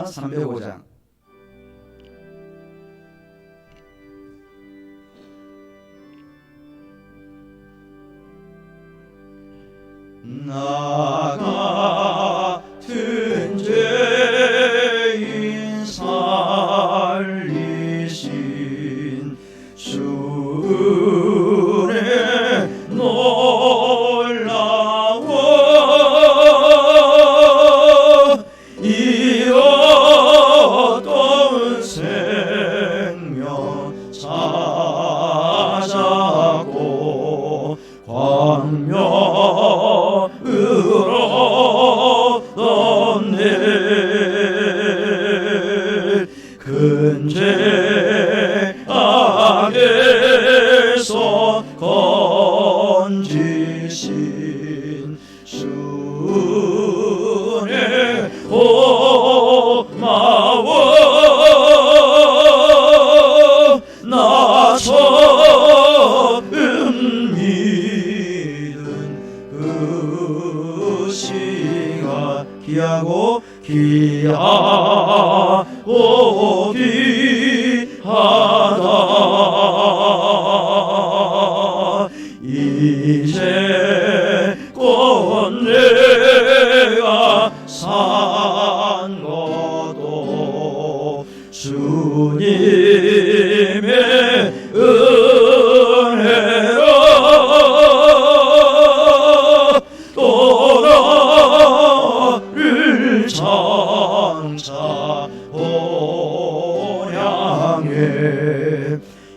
305장. 나 같은 죄인 살리신 주의 놀라워 잃었던 생명 찾았고 광명으로 얻었네. 큰 죄악에서 건지신 주의 고마워. 나 처음 믿은 그 시가 귀하고 귀하다. 이제 곧 내가 산 것도 주님의 은혜로 또 나를 장차 본향에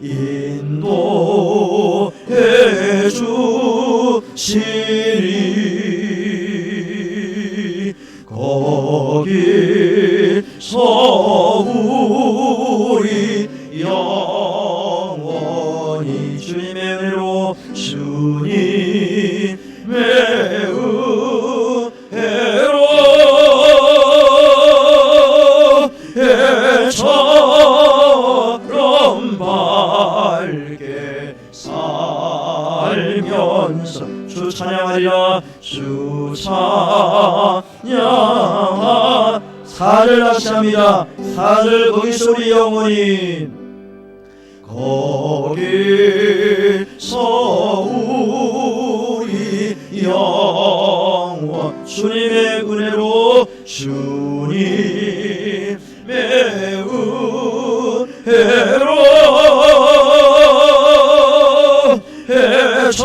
인도해 주시리. 거기서 우리 영원히 주님의 은혜로 주님의 은혜로 해처럼 밝게 살면서 주 찬양하리라. 주 찬양하. 사절 다시 합니다. 사절 거기서 우리 영원히 거기서 우리 영원 주님의 은혜로 주님의 은혜로 해처럼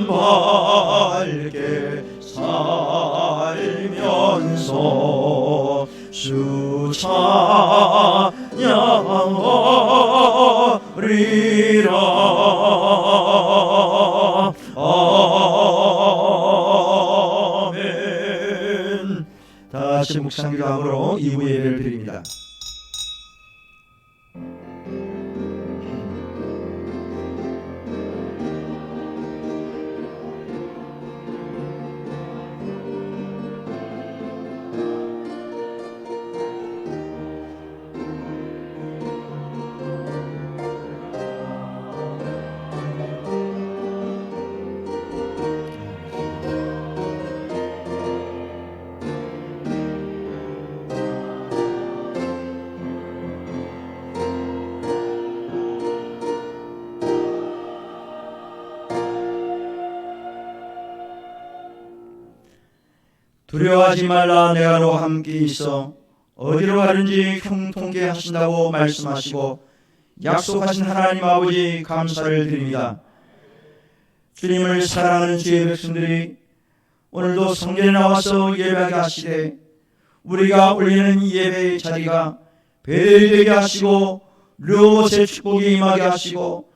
밝게 살면서 주 찬양하리라. 아멘. 다시 묵상기도함으로 2부 예배를 드립니다. 두려워하지 말라. 내가 너와 함께 있어 어디로 가든지 형통케 하신다고 말씀하시고 약속하신 하나님 아버지 감사를 드립니다. 주님을 사랑하는 주의 백성들이 오늘도 성전에 나와서 예배하게 하시되 우리가 올리는 이 예배의 자리가 베델이 되게 하시고 르호봇의 축복이 임하게 하시고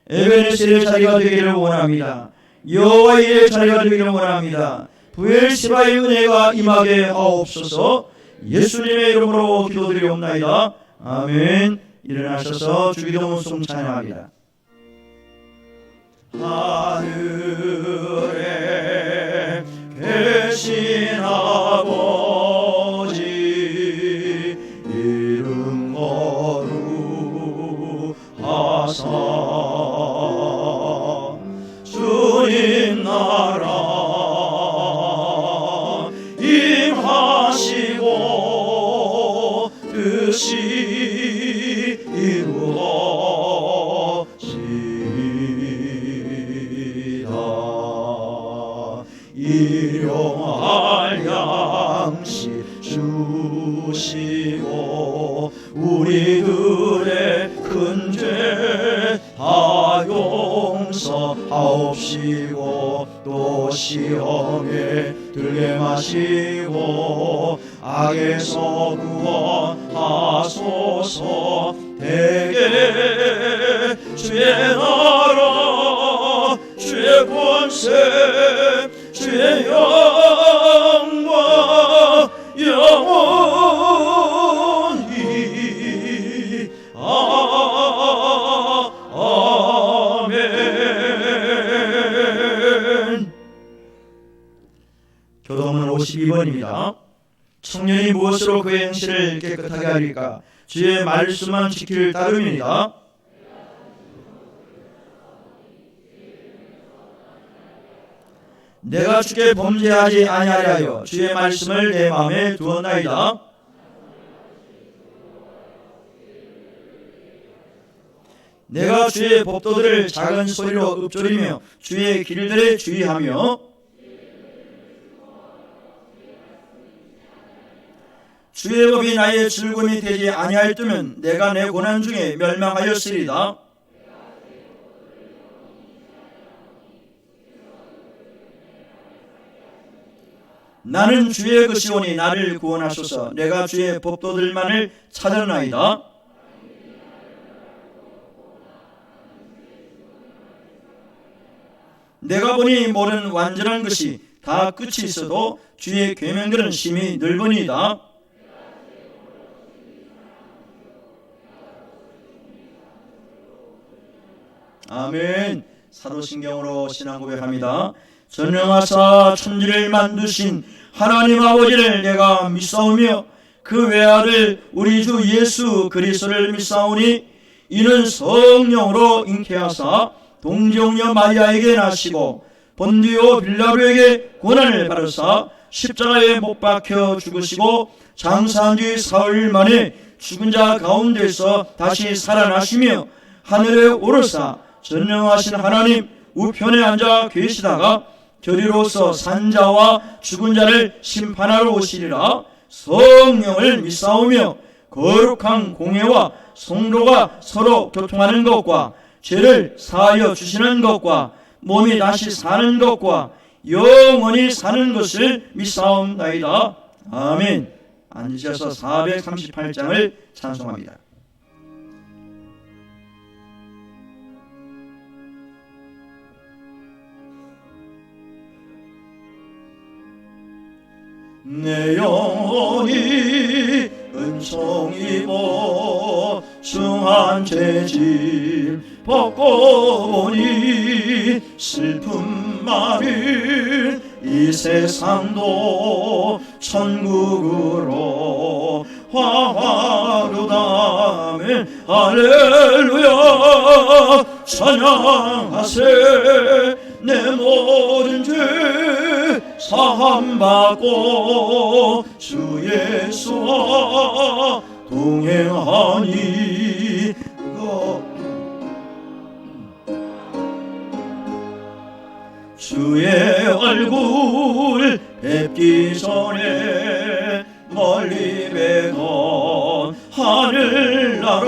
에베네셀의 자리가 되기를 원합니다. 여호와의 자리가 되기를 원합니다. 부엘시바의 은혜가 임하게 하옵소서. 예수님의 이름으로 기도드리옵나이다. 아멘. 일어나셔서 주기도문송 찬양합니다. 하늘에 계신 아버지 이름 거룩하사 주님 나라 임하시고 뜻이 이루어지다. 일용할 양식 주시고 우리들의 큰 죄 다 용서하옵시고 또 시험에 들게 마시고 악에서 구원하소서. 대개 주의 나라 주의 권세 주의 영광 영원히 아멘. 교동은 52번입니다. 청년이 무엇으로 그의 행실을 깨끗하게 하리까? 주의 말씀만 지킬 따름입니다. 내가 주께 범죄하지 아니하려 하여 주의 말씀을 내 마음에 두었나이다. 내가 주의 법도들을 작은 소리로 읊조리며 주의 길들에 주의하며 주의 법이 나의 즐거움이 되지 아니할 때면 내가 내 고난 중에 멸망하였으리다. 나는 주의 것이오니 나를 구원하소서. 내가 주의 법도들만을 찾았나이다. 내가 보니 모든 완전한 것이 다 끝이 있어도 주의 계명들은 심히 넓으니이다. 아멘. 사도신경으로 신앙 고백합니다. 전능하사 천지를 만드신 하나님 아버지를 내가 믿사오며 그 외아들 우리 주 예수 그리스도를 믿사오니 이는 성령으로 잉태하사 동정녀 마리아에게 나시고 본디오 빌라도에게 고난을 받으사 십자가에 못 박혀 죽으시고 장사한 뒤 사흘 만에 죽은 자 가운데서 다시 살아나시며 하늘에 오르사 전능하신 하나님 우편에 앉아 계시다가 저리로서 산자와 죽은 자를 심판하러 오시리라. 성령을 믿사오며 거룩한 공회와 성도가 서로 교통하는 것과 죄를 사하여 주시는 것과 몸이 다시 사는 것과 영원히 사는 것을 믿사옵나이다. 아멘. 앉으셔서 438장을 찬송합니다. 내 영혼이 은총 입어 중한 죄짐 벗고 보니 슬픔 많은 이 세상도 천국으로 화화로다면 할렐루야 찬양하세. 내 모든 죄 사함받고 주 예수와 동행하니 주의 얼굴 뵙기 전에 멀리 뵈던 하늘나라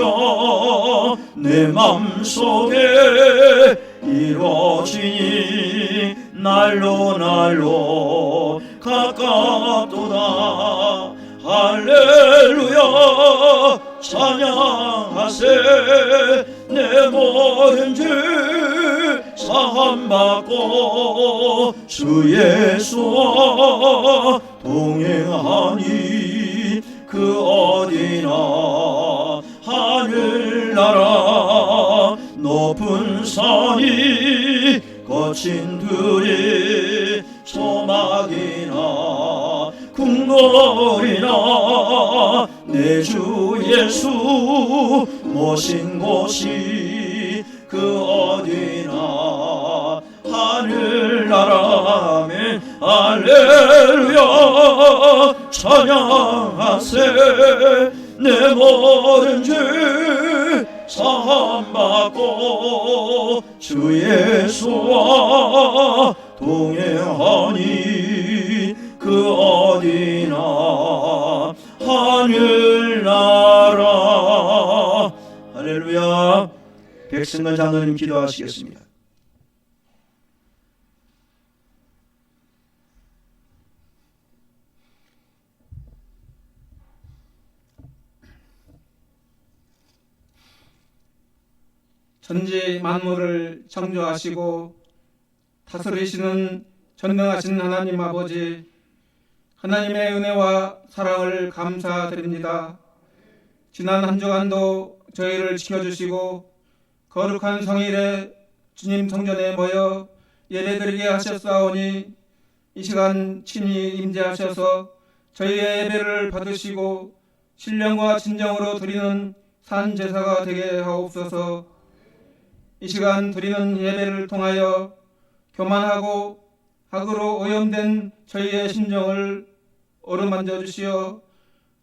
내 맘속에 이루어지니 날로 날로 가깝도다. 할렐루야 찬양하세. 내 모든 죄 사함받고 주 예수와 동행하니 그 어디나 하늘나라 높은 산이 거친 들이 소막이나 궁궐이나 내 주 예수 모신 곳이 그 어디나 하늘나라면 할렐루야 찬양하세. 내 모든 죄 사함받고 주 예수와 동행하니 그 어디나 하늘나라. 할렐루야. 백승건 장로님 기도하시겠습니다. 천지 만물을 창조하시고 다스리시는 전능하신 하나님 아버지, 하나님의 은혜와 사랑을 감사드립니다. 지난 한 주간도 저희를 지켜주시고 거룩한 성일에 주님 성전에 모여 예배드리게 하셨사오니 이 시간 친히 임재하셔서 저희의 예배를 받으시고 신령과 진정으로 드리는 산 제사가 되게 하옵소서. 이 시간 드리는 예배를 통하여 교만하고 악으로 오염된 저희의 심정을 어루만져 주시어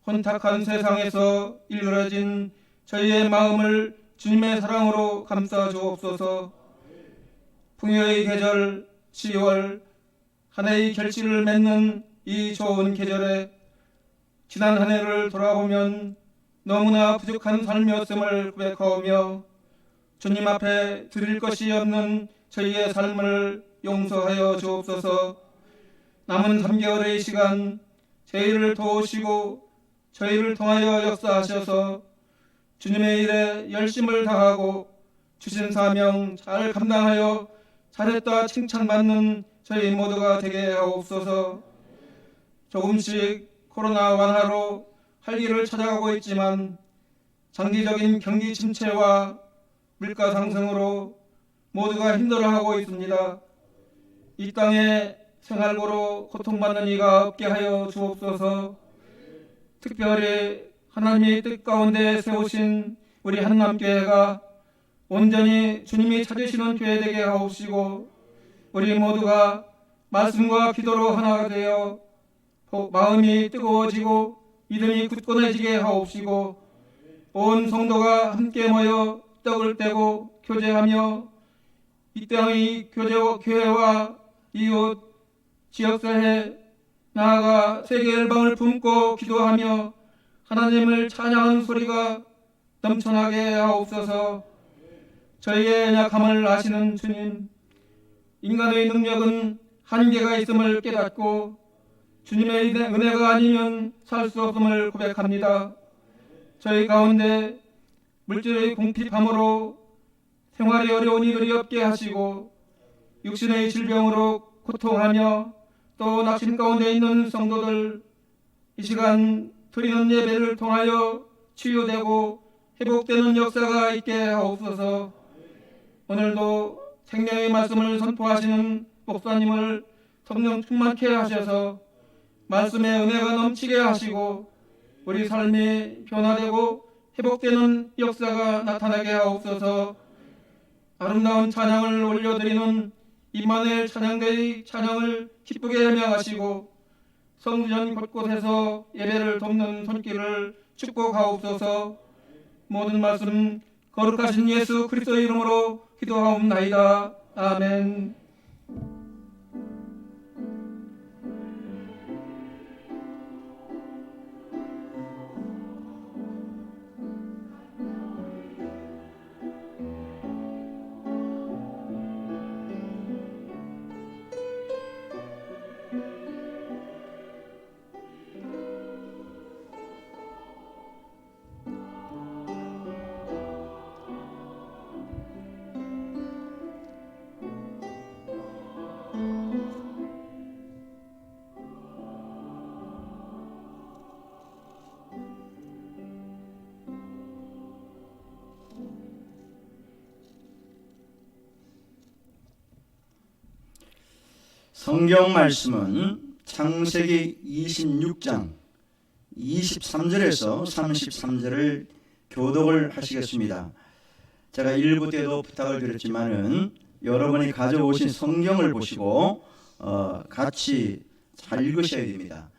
혼탁한 세상에서 일그러진 저희의 마음을 주님의 사랑으로 감싸 주옵소서. 풍요의 계절 10월, 한 해의 결실을 맺는 이 좋은 계절에 지난 한 해를 돌아보면 너무나 부족한 삶이었음을 고백하오며 주님 앞에 드릴 것이 없는 저희의 삶을 용서하여 주옵소서. 남은 3개월의 시간 저희를 도우시고 저희를 통하여 역사하셔서 주님의 일에 열심을 다하고 주신 사명 잘 감당하여 잘했다 칭찬받는 저희 모두가 되게 하옵소서. 조금씩 코로나 완화로 활기를 찾아가고 있지만 장기적인 경기 침체와 물가 상승으로 모두가 힘들어하고 있습니다. 이 땅에 생활고로 고통받는 이가 없게 하여 주옵소서. 특별히 하나님의 뜻 가운데 세우신 우리 한남교회가 온전히 주님이 찾으시는 교회 되게 하옵시고 우리 모두가 말씀과 기도로 하나가 되어 마음이 뜨거워지고 믿음이 굳건해지게 하옵시고 온 성도가 함께 모여 떡을 떼고 교제하며 이 땅의 교회와 이웃 지역사회 나아가 세계 열방을 품고 기도하며 하나님을 찬양하는 소리가 넘쳐나게 하옵소서. 저희의 연약함을 아시는 주님, 인간의 능력은 한계가 있음을 깨닫고 주님의 은혜가 아니면 살 수 없음을 고백합니다. 저희 가운데 물질의 궁핍함으로 생활이 어려운 이들이 없게 하시고 육신의 질병으로 고통하며 또 낙심 가운데 있는 성도들 이 시간 드리는 예배를 통하여 치유되고 회복되는 역사가 있게 하옵소서. 오늘도 생명의 말씀을 선포하시는 목사님을 성령 충만케 하셔서 말씀의 은혜가 넘치게 하시고 우리 삶이 변화되고 회복되는 역사가 나타나게 하옵소서. 아름다운 찬양을 올려드리는 임마누엘 찬양대의 찬양을 기쁘게 해명하시고 성전 곳곳에서 예배를 돕는 손길을 축복하옵소서. 모든 말씀 거룩하신 예수 그리스도의 이름으로 기도하옵나이다. 아멘. 성경 말씀은 창세기 26장 23절에서 33절을 교독을 하시겠습니다. 제가 일부 때도 부탁을 드렸지만은 여러분이 가져오신 성경을 보시고 같이 잘 읽으셔야 됩니다.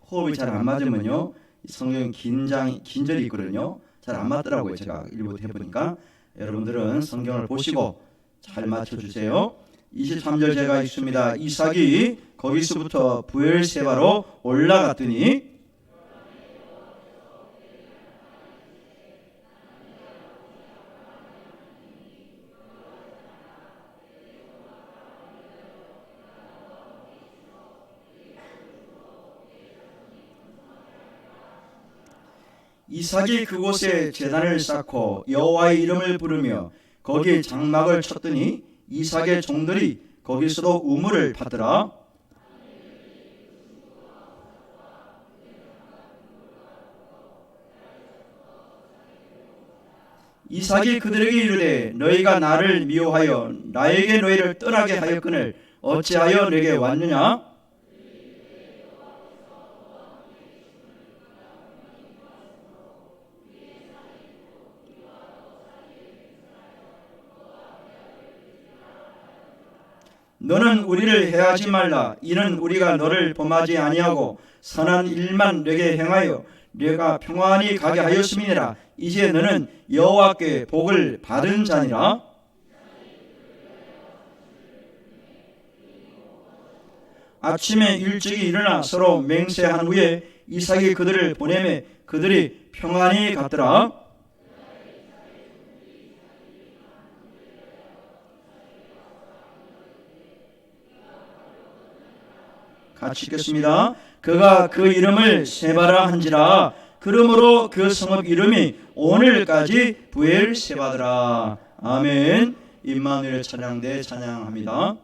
호흡이 잘 안 맞으면요 성경 긴 절이 있거든요. 잘 안 맞더라고요. 제가 일부 해보니까. 여러분들은 성경을 보시고 잘 맞춰주세요. 23절 제가 읽습니다. 이삭이 거기서부터 브엘세바로 올라갔더니 이삭이 그곳에 제단을 쌓고 여호와의 이름을 부르며 거기에 장막을 쳤더니 이삭의 종들이 거기서도 우물을 파더라. 이삭이 그들에게 이르되 너희가 나를 미워하여 나에게 너희를 떠나게 하였거늘 어찌하여 내게 왔느냐? 너는 우리를 해하지 말라. 이는 우리가 너를 범하지 아니하고 선한 일만 내게 행하여 내가 평안히 가게 하였음이니라. 이제 너는 여호와께 복을 받은 자니라. 아침에 일찍이 일어나 서로 맹세한 후에 이삭이 그들을 보내매 그들이 평안히 갔더라. 같이 읽겠습니다. 그가 그 이름을 세바라 한지라. 그러므로 그 성읍 이름이 오늘까지 브엘세바더라. 아멘. 임마누엘 찬양대 찬양합니다.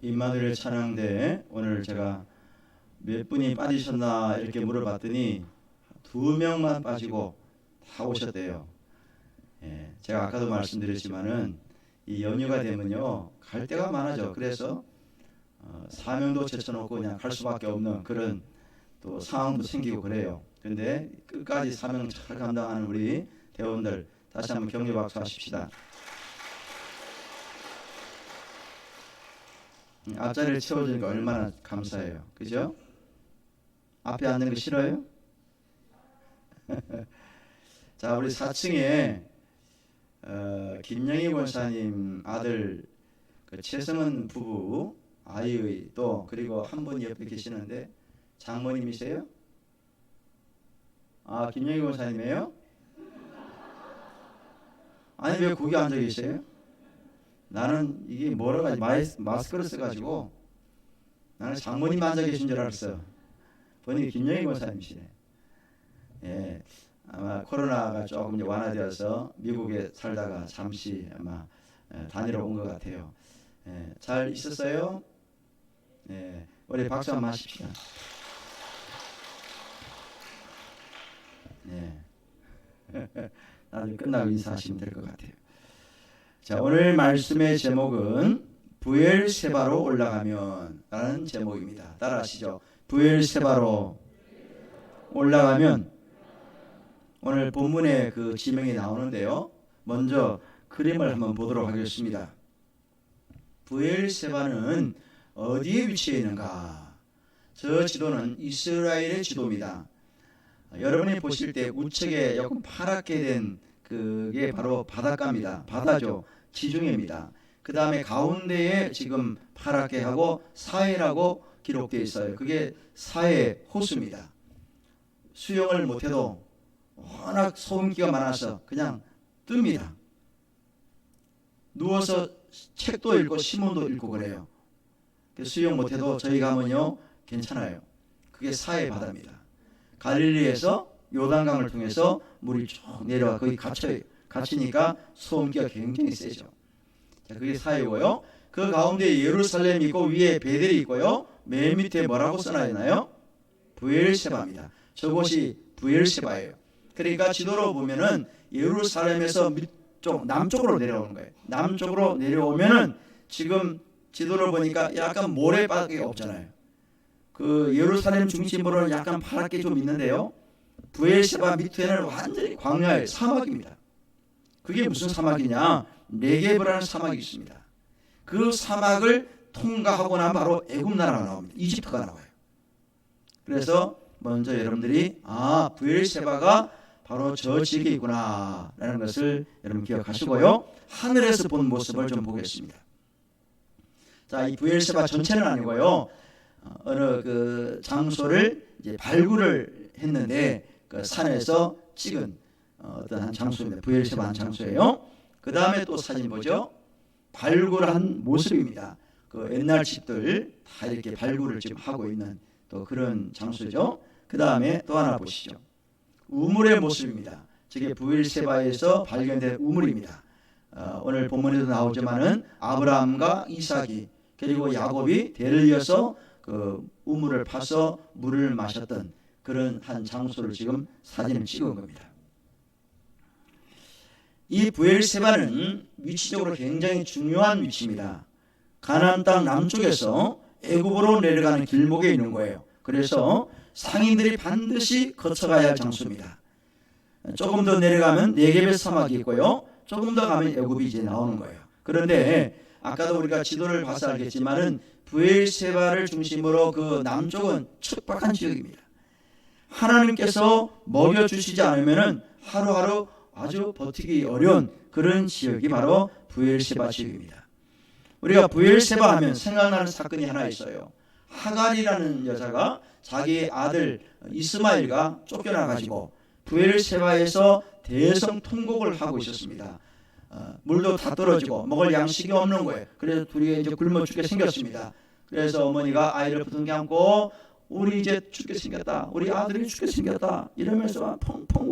임마누엘 찬양대 오늘 제가 몇 분이 빠지셨나 이렇게 물어봤더니 2명만 빠지고 다 오셨대요. 예, 제가 아까도 말씀드렸지만은 이 연휴가 되면요 갈 데가 많아져. 그래서 사명도 제쳐놓고 그냥 갈 수밖에 없는 그런 또 상황도 생기고 그래요. 근데 끝까지 사명 잘 감당하는 우리 대원들 다시 한번 격려 박수 하십시다. 앞자리를 채워주니까 얼마나 감사해요. 그죠? 앞에 앉는 거 싫어요? 자, 우리 4층에 김영희 권사님 아들 그 최성은 부부 아이의 또 그리고 한 분 옆에 계시는데 장모님이세요? 아, 김영희 권사님이에요? 아니 왜 거기 앉아 계세요? 나는 이게 뭐라고 하지 마스크를 써가지고 나는 장모님 앉아 계신 줄 알았어. 보니 김영희 권사님이시네. 예, 아마 코로나가 조금 이제 완화되어서 미국에 살다가 잠시 아마 다니러 온 것 같아요. 예, 잘 있었어요? 예, 우리 박수 한번 하십시다. 예. 나중에 끝나고 인사하시면 될 것 같아요. 자, 오늘 말씀의 제목은 부엘세바로 올라가면 라는 제목입니다. 따라하시죠. 부엘세바로 올라가면. 오늘 본문에 그 지명이 나오는데요. 먼저 그림을 한번 보도록 하겠습니다. 부엘세바는 어디에 위치해 있는가? 저 지도는 이스라엘의 지도입니다. 여러분이 보실 때 우측에 조금 파랗게 된 그게 바로 바닷가입니다. 바다죠. 지중해입니다. 그 다음에 가운데에 지금 파랗게 하고 사해라고 기록되어 있어요. 그게 사해 호수입니다. 수영을 못해도 워낙 소음기가 많아서 그냥 뜹니다. 누워서 책도 읽고 신문도 읽고 그래요. 수영 못해도 저희 가면요 괜찮아요. 그게 사해 바다입니다. 갈릴리에서 요단강을 통해서 물이 쭉 내려와 거기 갇히니까 소음기가 굉장히 세죠. 자, 그게 사해고요. 그 가운데 예루살렘이 있고 위에 베델이 있고요. 맨 밑에 뭐라고 써놔 있나요? 부엘세바입니다. 저곳이 부엘세바예요. 그러니까 지도로 보면은 예루살렘에서 남쪽으로 내려오는 거예요. 남쪽으로 내려오면은 지금 지도를 보니까 약간 모래밖에 없잖아요. 그 예루살렘 중심부로는 약간 파랗게 좀 있는데요. 부엘세바 밑에는 완전히 광야의 사막입니다. 그게 무슨 사막이냐? 네게브라는 사막이 있습니다. 그 사막을 통과하고 나면 바로 애굽 나라가 나옵니다. 이집트가 나와요. 그래서 먼저 여러분들이 부엘세바가 바로 저 지역에 있구나 라는 것을 여러분 기억하시고요. 하늘에서 본 모습을 좀 보겠습니다. 자, 이 부엘세바 전체는 아니고요. 어느 그 장소를 이제 발굴을 했는데 그 산에서 찍은 어떤 한 장소입니다. 부엘세바 한 장소예요. 그 다음에 또 사진 보죠. 발굴한 모습입니다. 그 옛날 집들 다 이렇게 발굴을 지금 하고 있는 또 그런 장소죠. 그 다음에 또 하나 보시죠. 우물의 모습입니다. 저게 부엘세바에서 발견된 우물입니다. 오늘 본문에도 나오지만은 아브라함과 이삭이 그리고 야곱이 대를 이어서 그 우물을 파서 물을 마셨던 그런 한 장소를 지금 사진을 찍은 겁니다. 이 부엘세바는 위치적으로 굉장히 중요한 위치입니다. 가나안 땅 남쪽에서 애굽으로 내려가는 길목에 있는 거예요. 그래서 상인들이 반드시 거쳐가야 할 장소입니다. 조금 더 내려가면 네게베 사막이 있고요. 조금 더 가면 애굽이 이제 나오는 거예요. 그런데 아까도 우리가 지도를 봐서 알겠지만은 부엘세바를 중심으로 그 남쪽은 척박한 지역입니다. 하나님께서 먹여주시지 않으면은 하루하루 아주 버티기 어려운 그런 지역이 바로 부엘세바 지역입니다. 우리가 부엘세바 하면 생각나는 사건이 하나 있어요. 하갈이라는 여자가 자기 아들 이스마엘과 쫓겨나가지고 부엘세바에서 대성통곡을 하고 있었습니다. 물도 다 떨어지고 먹을 양식이 없는 거예요. 그래서 둘이 이제 굶어 죽게 생겼습니다. 그래서 어머니가 아이를 부둥켜 안고 우리 이제 죽게 생겼다. 우리 아들이 죽게 생겼다. 이러면서 펑펑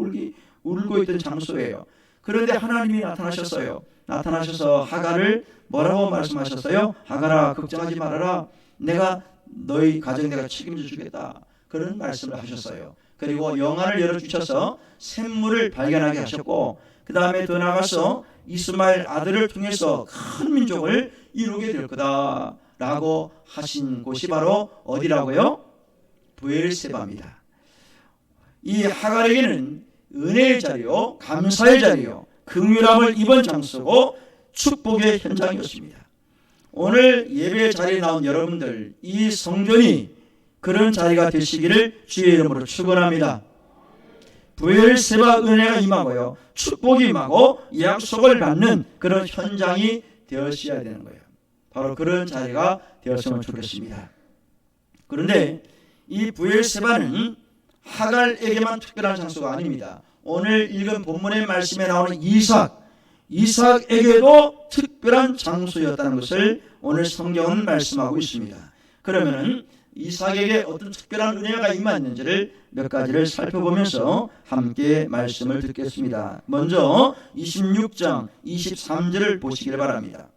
울고 있던 장소예요. 그런데 하나님이 나타나셨어요. 나타나셔서 하갈을 뭐라고 말씀하셨어요? 하갈아, 걱정하지 말아라. 내가 너희 가정 내가 책임져 주겠다. 그런 말씀을 하셨어요. 그리고 영안을 열어주셔서 샘물을 발견하게 하셨고, 그 다음에 더 나아가서 이스마엘 아들을 통해서 큰 민족을 이루게 될 거다 라고 하신 곳이 바로 어디라고요? 브엘세바입니다. 이 하갈에게는 은혜의 자리요, 감사의 자리요, 긍휼함을 입은 장소고 축복의 현장이었습니다. 오늘 예배 자리에 나온 여러분들, 이 성전이 그런 자리가 되시기를 주의 이름으로 축원합니다. 브엘세바 은혜가 임하고요, 축복이 임하고 약속을 받는 그런 현장이 되었어야 되는 거예요. 바로 그런 자리가 되었으면 좋겠습니다. 그런데 이 브엘세바는 하갈에게만 특별한 장소가 아닙니다. 오늘 읽은 본문의 말씀에 나오는 이삭에게도 특별한 장소였다는 것을 오늘 성경은 말씀하고 있습니다. 그러면 이삭에게 어떤 특별한 은혜가 임했는지를 몇 가지를 살펴보면서 함께 말씀을 듣겠습니다. 먼저 26장 23절을 보시길 바랍니다.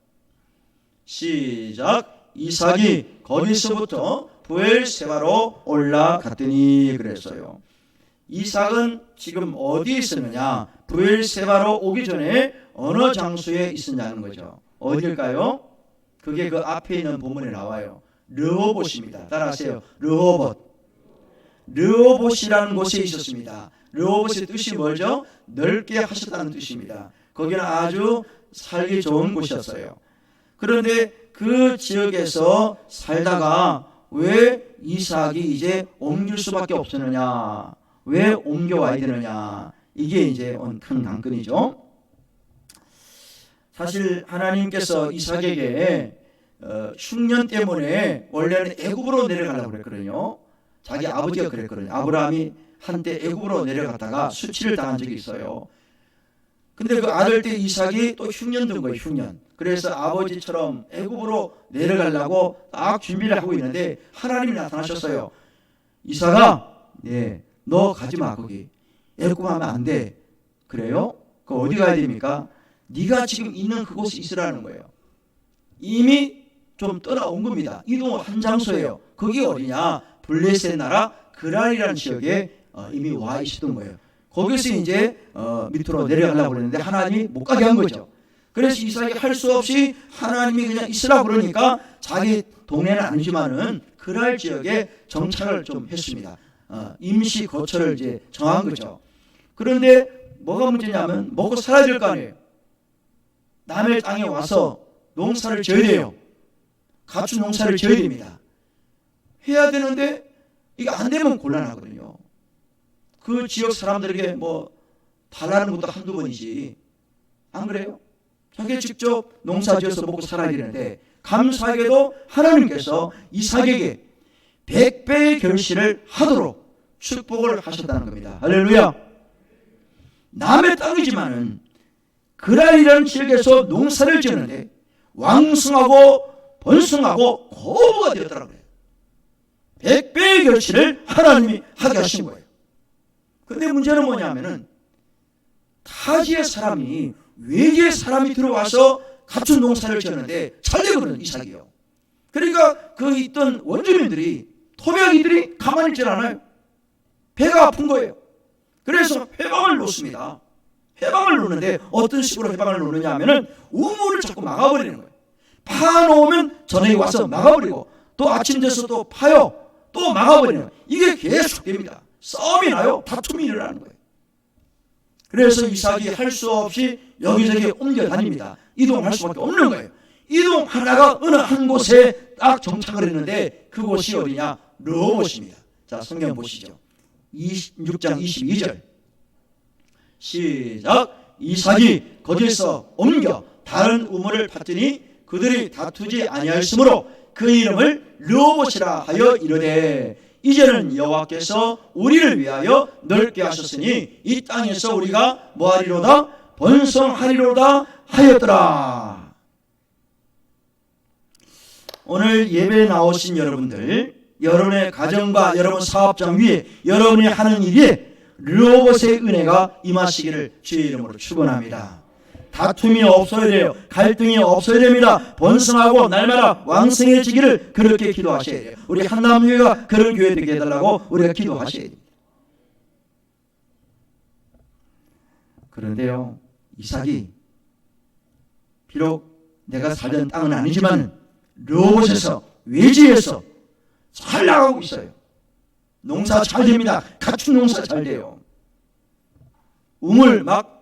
시작. 이삭이 거기서부터 브엘세바로 올라갔더니 그랬어요. 이삭은 지금 어디에 있었느냐? 브엘세바로 오기 전에 어느 장소에 있었냐는 거죠. 어딜까요? 그게 그 앞에 있는 본문에 나와요. 르호봇입니다. 따라하세요. 르호봇이라는 곳에 있었습니다. 르호봇의 뜻이 뭐죠? 넓게 하셨다는 뜻입니다. 거기는 아주 살기 좋은 곳이었어요. 그런데 그 지역에서 살다가 왜 이삭이 이제 옮길 수밖에 없었느냐? 왜 옮겨와야 되느냐? 이게 이제 큰 관건이죠. 사실 하나님께서 이삭에게 흉년 때문에 원래는 애굽으로 내려가려고 그랬거든요. 자기 아버지가 그랬거든요. 아브라함이 한때 애굽으로 내려갔다가 수치를 당한 적이 있어요. 근데 그 아들 때 이삭이 또 흉년 든 거예요. 흉년. 그래서 아버지처럼 애굽으로 내려가려고 딱 준비를 하고 있는데 하나님이 나타나셨어요. 이삭아, 너 가지 마 거기. 애굽하면 안 돼. 그래요? 그 어디 가야 됩니까? 네가 지금 있는 그곳에 있으라는 거예요. 이미 좀 떠나온 겁니다. 이동한 장소예요. 그게 어디냐? 블레셋 나라 그란이라는 지역에 이미 와 있었던 거예요. 거기서 이제 밑으로 내려가려고 그랬는데 하나님이 못 가게 한 거죠. 그래서 이삭이 할 수 없이 하나님이 그냥 있으라 그러니까 자기 동네는 아니지만은 그랄 지역에 정착을 좀 했습니다. 임시 거처를 이제 정한 거죠. 그런데 뭐가 문제냐면 먹고 살아야 될 거 아니에요. 남의 땅에 와서 농사를 지어야 돼요. 가축 농사를 지어야 됩니다. 해야 되는데 이게 안 되면 곤란하거든요. 그 지역 사람들에게 뭐 달라는 것도 한두 번이지. 안 그래요? 자기 직접 농사 지어서 먹고 살아야 되는데 감사하게도 하나님께서 이삭에게 100배의 결실을 하도록 축복을 하셨다는 겁니다. 할렐루야. 남의 땅이지만은 그랄이라는 지역에서 농사를 지었는데 왕성하고 번성하고 고부가 되었다는 거예요. 100배의 결실을 하나님이 하게 하신 거예요. 근데 문제는 뭐냐면은 타지의 사람이 외지의 사람이 들어와서 가축 농사를 지었는데 잘 되거든요. 이삭이요. 그러니까 그 있던 원주민들이 토박이들이 가만히 있질 않아요. 배가 아픈 거예요. 그래서 회방을 놓습니다. 회방을 놓는데 어떤 식으로 회방을 놓느냐 하면은 우물을 자꾸 막아버리는 거예요. 파놓으면 저녁에 와서 막아버리고 또 아침 돼서 또 파요. 또 막아버리는 거예요. 이게 계속 됩니다. 싸움이 나요. 다툼이 일어나는 거예요. 그래서 이삭이 할 수 없이 여기저기 옮겨 다닙니다. 이동할 수밖에 없는 거예요. 이동하다가 어느 한 곳에 딱 정착을 했는데 그곳이 어디냐? 르호봇입니다. 자, 성경 보시죠. 26장 22절 시작. 이삭이 거기서 옮겨 다른 우물을 팠더니 그들이 다투지 아니하였으므로 그 이름을 르호봇이라 하여 이르되 이제는 여호와께서 우리를 위하여 넓게 하셨으니 이 땅에서 우리가 뭐하리로다? 번성하리로다 하였더라. 오늘 예배에 나오신 여러분들, 여러분의 가정과 여러분 사업장 위에 여러분이 하는 일에 르호봇의 은혜가 임하시기를 주의 이름으로 축원합니다. 다툼이 없어야 돼요. 갈등이 없어야 됩니다. 번성하고 날마다 왕성해지기를 그렇게 기도하셔야 돼요. 우리 한남교회가 그런 교회 되게 해달라고 우리가 기도하셔야 됩니다. 그런데요, 이삭이 비록 내가 살던 땅은 아니지만 르호봇에서 외지에서 잘 나가고 있어요. 농사 잘 됩니다. 가축 농사 잘 돼요. 우물 막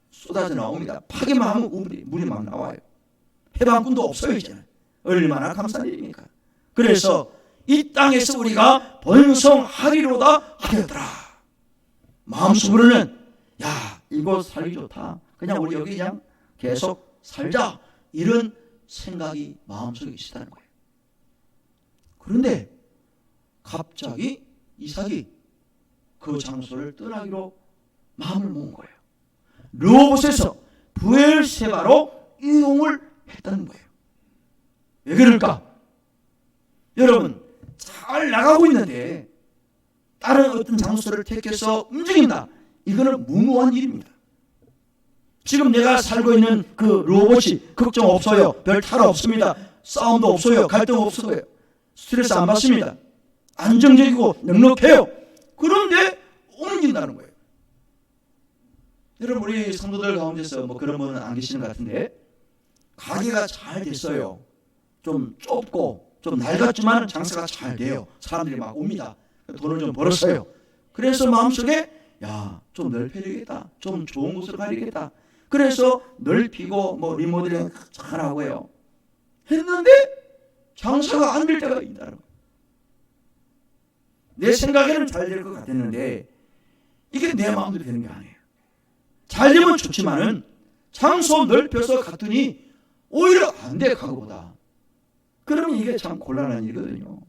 쏟아져 나옵니다. 파기만 하면 물이 막 나와요. 해방군도 없어요 이제. 얼마나 감사한 일입니까? 그래서 이 땅에서 우리가 번성하리로다 하였더라. 마음속으로는 야, 이곳 살기 좋다. 그냥 우리 여기 그냥 계속 살자. 이런 생각이 마음속에 있었다는 거예요. 그런데 갑자기 이삭이 그 장소를 떠나기로 마음을 먹은 거예요. 르호봇에서 브엘세바로 이동을 했다는 거예요. 왜 그럴까? 여러분, 잘 나가고 있는데 다른 어떤 장소를 택해서 움직인다. 이거는 무모한 일입니다. 지금 내가 살고 있는 그 르호봇이 걱정 없어요. 별 탈 없습니다. 싸움도 없어요. 갈등 없어요. 스트레스 안 받습니다. 안정적이고 넉넉해요. 그런데 옮긴다는 거예요. 여러분, 우리 성도들 가운데서 뭐 그런 분은 안 계시는 것 같은데, 가게가 잘 됐어요. 좀 좁고 좀 낡았지만 장사가 잘 돼요. 사람들이 막 옵니다. 돈을 좀 벌었어요. 그래서 마음속에 야, 좀 넓혀야겠다. 좀 좋은 곳으로 가야겠다. 그래서 넓히고 뭐 리모델링 잘하고요. 했는데 장사가 안 될 때가 있다는 거예요. 내 생각에는 잘 될 것 같았는데 이게 내 마음대로 되는 게 아니에요. 잘 되면 좋지만은 장소 넓혀서 갔더니 오히려 안 돼, 가고보다. 그러면 이게 참 곤란한 일이거든요.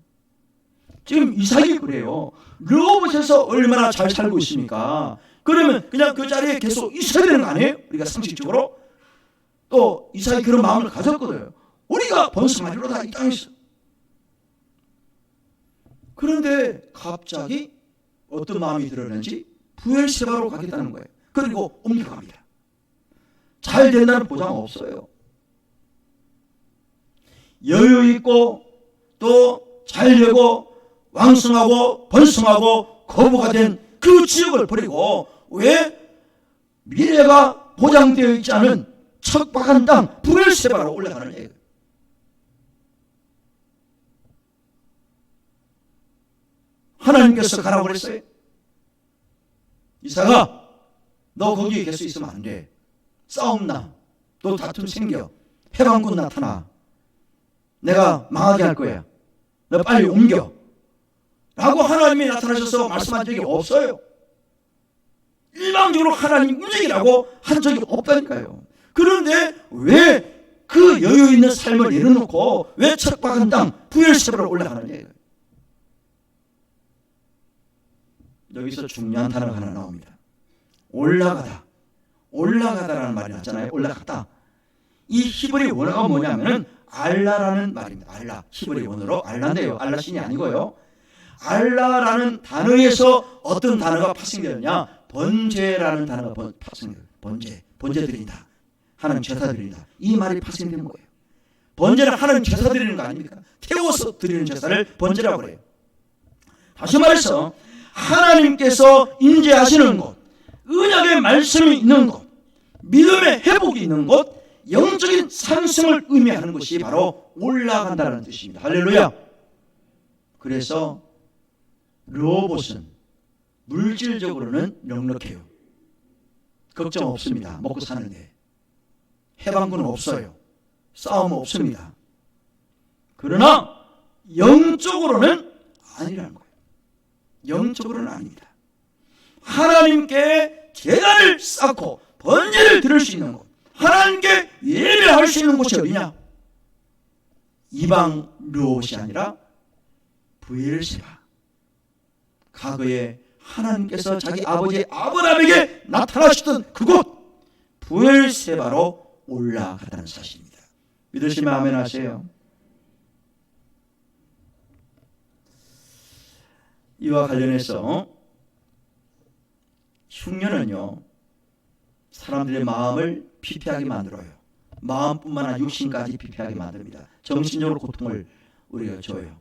지금 이삭이 그래요. 르호봇에서 얼마나 잘 살고 있습니까? 그러면 그냥 그 자리에 계속 있어야 되는 거 아니에요? 우리가 상식적으로. 또 이삭이 그런 마음을 가졌거든요. 우리가 번성하리로다 이 땅에서. 그런데 갑자기 어떤 마음이 들었는지 브엘세바로 가겠다는 거예요. 그리고 옮겨갑니다. 잘 된다는 보장 없어요. 여유 있고 또 잘 되고 왕성하고 번성하고 거부가 된 그 지역을 버리고 왜 미래가 보장되어 있지 않은 척박한 땅 브엘세바로 올라가는 얘기예요. 하나님께서 가라고 그랬어요. 이삭아, 너 거기 계속 있으면 안 돼. 싸움 나. 또 다툼 생겨. 해방군 나타나. 내가 망하게 할 거야. 너 빨리 옮겨. 라고 하나님이 나타나셔서 말씀한 적이 없어요. 일방적으로 하나님 움직이라고 한 적이 없다니까요. 그런데 왜 그 여유 있는 삶을 내려놓고 왜 척박한 땅 브엘세바로 올라가느냐. 여기서 중요한 단어가 하나 나옵니다. 올라가다. 올라가다라는 말이 나왔잖아요. 올라가다. 이 히브리 원어가 뭐냐면은 알라라는 말입니다. 알라. 히브리 원어로 알라인데요. 알라 신이 아니고요. 알라라는 단어에서 어떤 단어가 파생되느냐? 번제라는 단어가 파생돼요. 번제 드린다. 하나님 제사 드린다. 이 말이 파생되는 거예요. 번제는 하나님 제사 드리는 거 아닙니까? 태워서 드리는 제사를 번제라고 그래요. 다시 말해서 하나님께서 임재하시는 곳, 언약의 말씀이 있는 곳, 믿음의 회복이 있는 곳, 영적인 상승을 의미하는 것이 바로 올라간다는 뜻입니다. 할렐루야. 그래서 르호봇은 물질적으로는 넉넉해요. 걱정 없습니다. 먹고 사는데. 해방군은 없어요. 싸움 없습니다. 그러나 영적으로는 아니라는 거예요. 영적으로는 아닙니다. 하나님께 제단을 쌓고 번제를 드릴 수 있는 곳, 하나님께 예배할 수 있는 곳이 어디냐? 이방 르호봇이 아니라 브엘세바. 과거에 하나님께서 자기 아버지 아브라함에게 나타나셨던 그곳 브엘세바로 올라가다는 사실입니다. 믿으시면 아멘 하세요. 이와 관련해서 흉년은요, 사람들의 마음을 피폐하게 만들어요. 마음뿐만 아니라 육신까지 피폐하게 만듭니다. 정신적으로 고통을 우리가 줘요.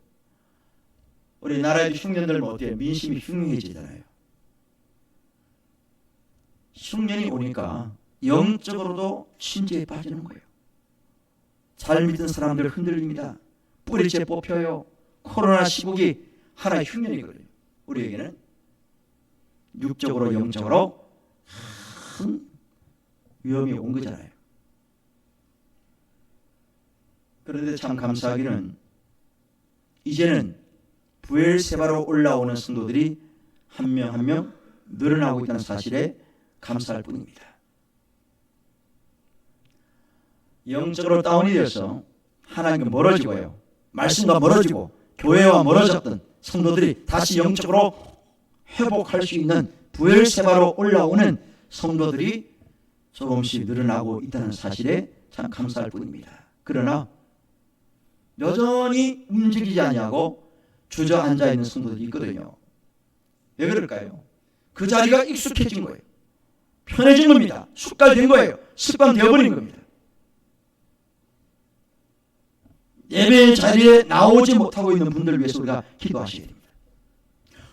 우리나라의 흉년들 어때요? 민심이 흉흉해지잖아요. 흉년이 오니까 영적으로도 침체에 빠지는 거예요. 잘 믿은 사람들 흔들립니다. 뿌리째 뽑혀요. 코로나 시국이 하나의 흉년이거든요. 우리에게는 육적으로 영적으로 큰 위험이 온 거잖아요. 그런데 참 감사하기는 이제는 부엘세바로 올라오는 성도들이 한 명 한 명 늘어나고 있다는 사실에 감사할 뿐입니다. 영적으로 다운이 되어서 하나님과 멀어지고요. 말씀과 멀어지고 교회와 멀어졌던 성도들이 다시 영적으로 회복할 수 있는 부엘세바로 올라오는 성도들이 조금씩 늘어나고 있다는 사실에 참 감사할 뿐입니다. 그러나 여전히 움직이지 아니하고 주저앉아 있는 성도들이 있거든요. 왜 그럴까요? 그 자리가 익숙해진 거예요. 편해진 겁니다. 습관된 거예요. 습관되어버린 겁니다. 예배의 자리에 나오지 못하고 있는 분들을 위해서 우리가 기도하셔야 됩니다.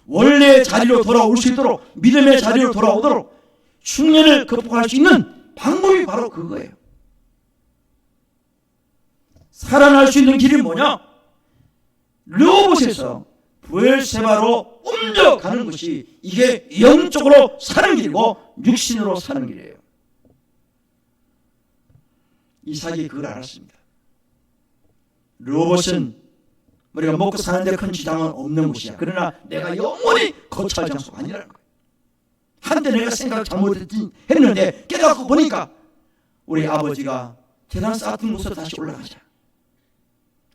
원래의 자리로 돌아올 수 있도록, 믿음의 자리로 돌아오도록 흉년을 극복할 수 있는 방법이 바로 그거예요. 살아날 수 있는 길이 뭐냐? 르호봇에서 부엘세바로 옮겨가는 것이 이게 영적으로 사는 길이고 육신으로 사는 길이에요. 이삭이 그걸 알았습니다. 르호봇은 우리가 먹고 사는데 큰 지장은 없는 곳이야. 그러나 내가 영원히 거처할 장소가 아니라는 거예요. 한때 내가 생각을 잘못했는데 깨닫고 보니까 우리 아버지가 재단 쌓았던 곳으로 다시 올라가자.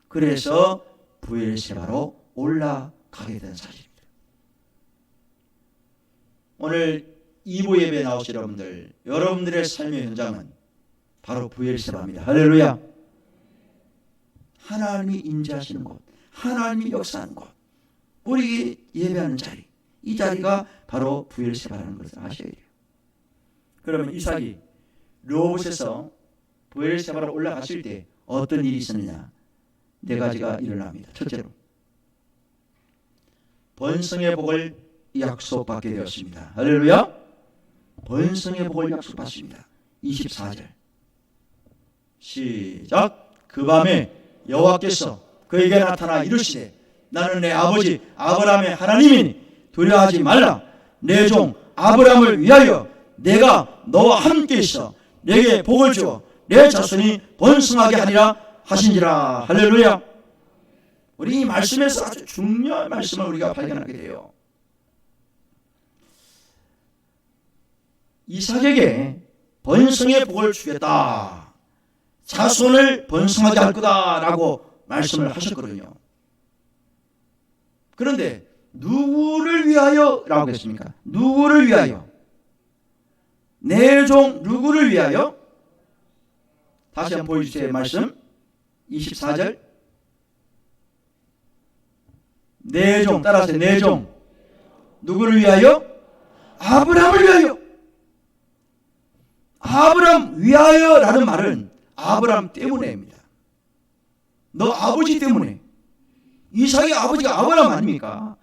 그래서 부엘세바로 올라가게 된 사실입니다. 오늘 2부 예배에 나오신 여러분들, 여러분들의 삶의 현장은 바로 부엘세바입니다. 할렐루야. 하나님이 임재하시는 곳, 하나님이 역사하는 곳, 우리 예배하는 자리, 이 자리가 바로 부엘세바라는 것을 아셔야 돼요. 그러면 이삭이 르호봇에서 부엘세바로 올라갔을 때 어떤 일이 있었느냐? 네 가지가 일어납니다. 첫째로 번성의 복을 약속받게 되었습니다. 할렐루야. 번성의 복을 약속받습니다. 24절 시작. 그 밤에 여호와께서 그에게 나타나 이르시되 나는 내 아버지 아브라함의 하나님이니 두려워하지 말라. 내 종 아브라함을 위하여 내가 너와 함께 있어 내게 복을 주어 내 자손이 번성하게 하리라 하신지라. 할렐루야. 우리 이 말씀에서 아주 중요한 말씀을 우리가 발견하게 돼요. 이삭에게 번성의 복을 주겠다, 자손을 번성하게 할 거다라고 말씀을 하셨거든요. 그런데 누구를 위하여 라고 했습니까? 누구를 위하여? 내 종 누구를 위하여? 다시 한번 보여주세요. 말씀 24절. 내 종, 따라서 내 종 누구를 위하여? 아브라함을 위하여. 아브라함 위하여라는 말은 아브라함 때문에입니다. 너 아버지 때문에. 이삭의 아버지가 아브라함 아닙니까?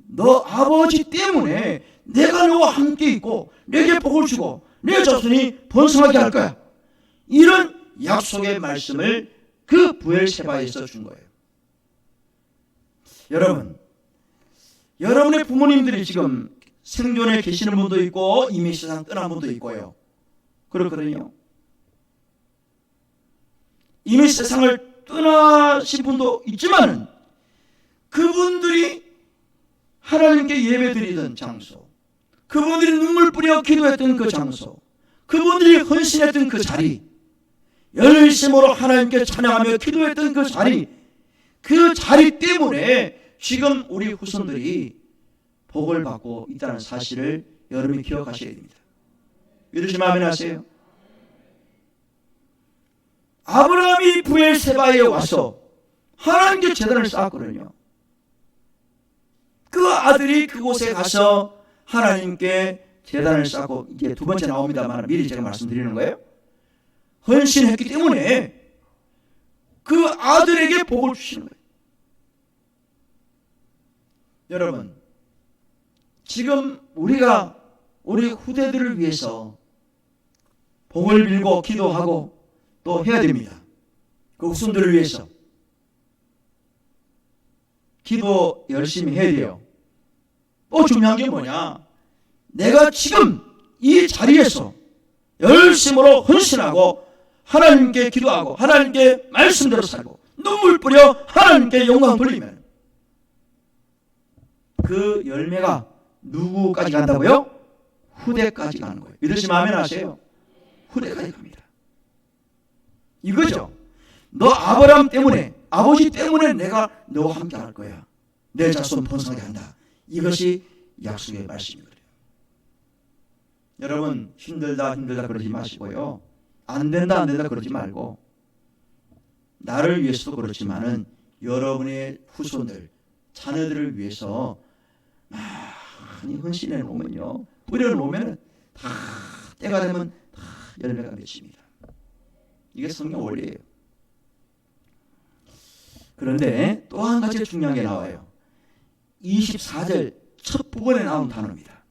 너 아버지 때문에 내가 너와 함께 있고 내게 복을 주고 내 자손이 번성하게 할 거야. 이런 약속의 말씀을 그 부엘세바에서 준 거예요. 여러분, 여러분의 부모님들이 지금 생존에 계시는 분도 있고 이미 세상 떠난 분도 있고요. 그렇거든요. 이미 세상을 떠나신 분도 있지만 그분들이 하나님께 예배드리던 장소, 그분들이 눈물 뿌려 기도했던 그 장소, 그분들이 헌신했던 그 자리, 열심으로 하나님께 찬양하며 기도했던 그 자리 때문에 지금 우리 후손들이 복을 받고 있다는 사실을 여러분이 기억하셔야 됩니다. 믿으시면 아멘 하세요. 아브라함이 부엘세바에 와서 하나님께 제단을 쌓았거든요. 그 아들이 그곳에 가서 하나님께 제단을 쌓고, 이제 두 번째 나옵니다만 미리 제가 말씀드리는 거예요. 헌신했기 때문에 그 아들에게 복을 주시는 거예요. 여러분, 지금 우리가 우리 후대들을 위해서 복을 빌고 기도하고 또 해야 됩니다. 그 후손들을 위해서 기도 열심히 해야 돼요. 또 중요한 게 뭐냐? 내가 지금 이 자리에서 열심으로 헌신하고 하나님께 기도하고 하나님께 말씀대로 살고 눈물 뿌려 하나님께 영광 돌리면 그 열매가 누구까지 간다고요? 후대까지 가는 거예요. 믿으시면 아멘 하세요. 후대까지 갑니다. 이거죠. 너 아브라함 때문에, 아버지 때문에 내가 너와 함께 할 거야. 내 자손 번성하게 한다. 이것이 약속의 말씀이거든요. 여러분, 힘들다 그러지 마시고요. 안 된다 그러지 말고, 나를 위해서도 그렇지만은 여러분의 후손들, 자녀들을 위해서 많이 헌신해 놓으면요, 뿌려 놓으면 다 때가 되면 다 열매가 맺힙니다. 이게 성경 원리예요. 그런데 또 한 가지 중요한 게 나와요. 24절 첫 부분에 나온 단어입니다.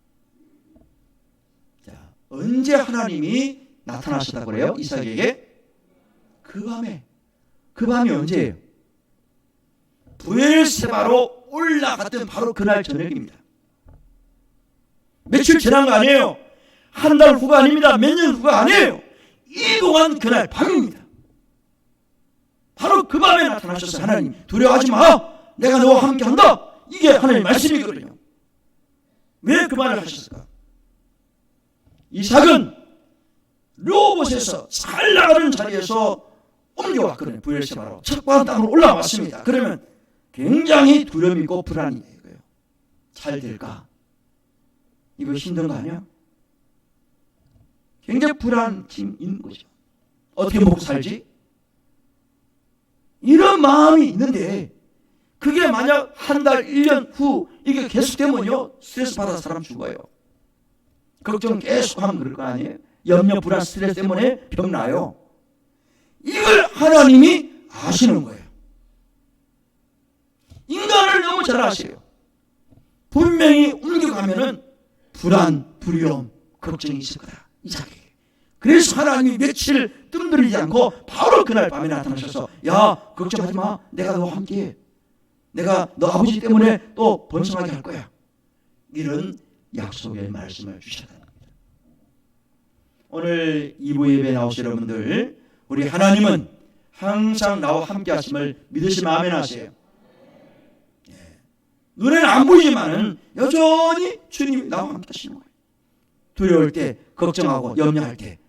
자, 언제 하나님이 나타나셨다고 그래요? 이삭에게? 그 밤이 언제예요? 브엘세바로 올라갔던 바로 그날 저녁입니다. 며칠 지난 거 아니에요. 한 달 후가 아닙니다. 몇 년 후가 아니에요. 이동안 그날 밤입니다. 바로 그 밤에 나타나셨어요. 하나님, 두려워하지 마. 내가 너와 함께 한다. 이게 하나님의 말씀이거든요. 왜 그 말을 하셨을까? 이삭은 르호봇에서 잘 나가는 자리에서 옮겨왔거든요. 브엘세바로 척박한 땅으로 올라왔습니다. 그러면 굉장히 두려움이 있고 불안이 있고요. 잘 될까? 이거 힘든 거 아니야? 굉장히 불안이 있는 거죠. 어떻게 먹고 살지? 이런 마음이 있는데 그게 만약 한 달, 1년 후 이게 계속되면요, 스트레스 받아서 사람 죽어요. 걱정 계속하면 그럴 거 아니에요? 염려, 불안, 스트레스 때문에 병 나요. 이걸 하나님이 아시는 거예요. 인간을 너무 잘 아세요. 분명히 옮겨가면은 불안, 두려움, 걱정이 있을 거다. 이삭에게. 그래서 하나님이 며칠 뜸들이지 않고 바로 그날 밤에 나타나셔서, 야, 걱정하지 마. 내가 너와 함께해. 내가 너 아버지 때문에 또 번성하게 할 거야. 이런 약속의 말씀을 주셨다는 겁니다. 오늘 2부 예배에 나오신 여러분들, 우리 하나님은 항상 나와 함께 하심을 믿으시면 아멘 하세요. 눈에는 안 보이지만은 여전히 주님이 나와 함께 하시는 거예요. 두려울 때, 걱정하고 염려할 때,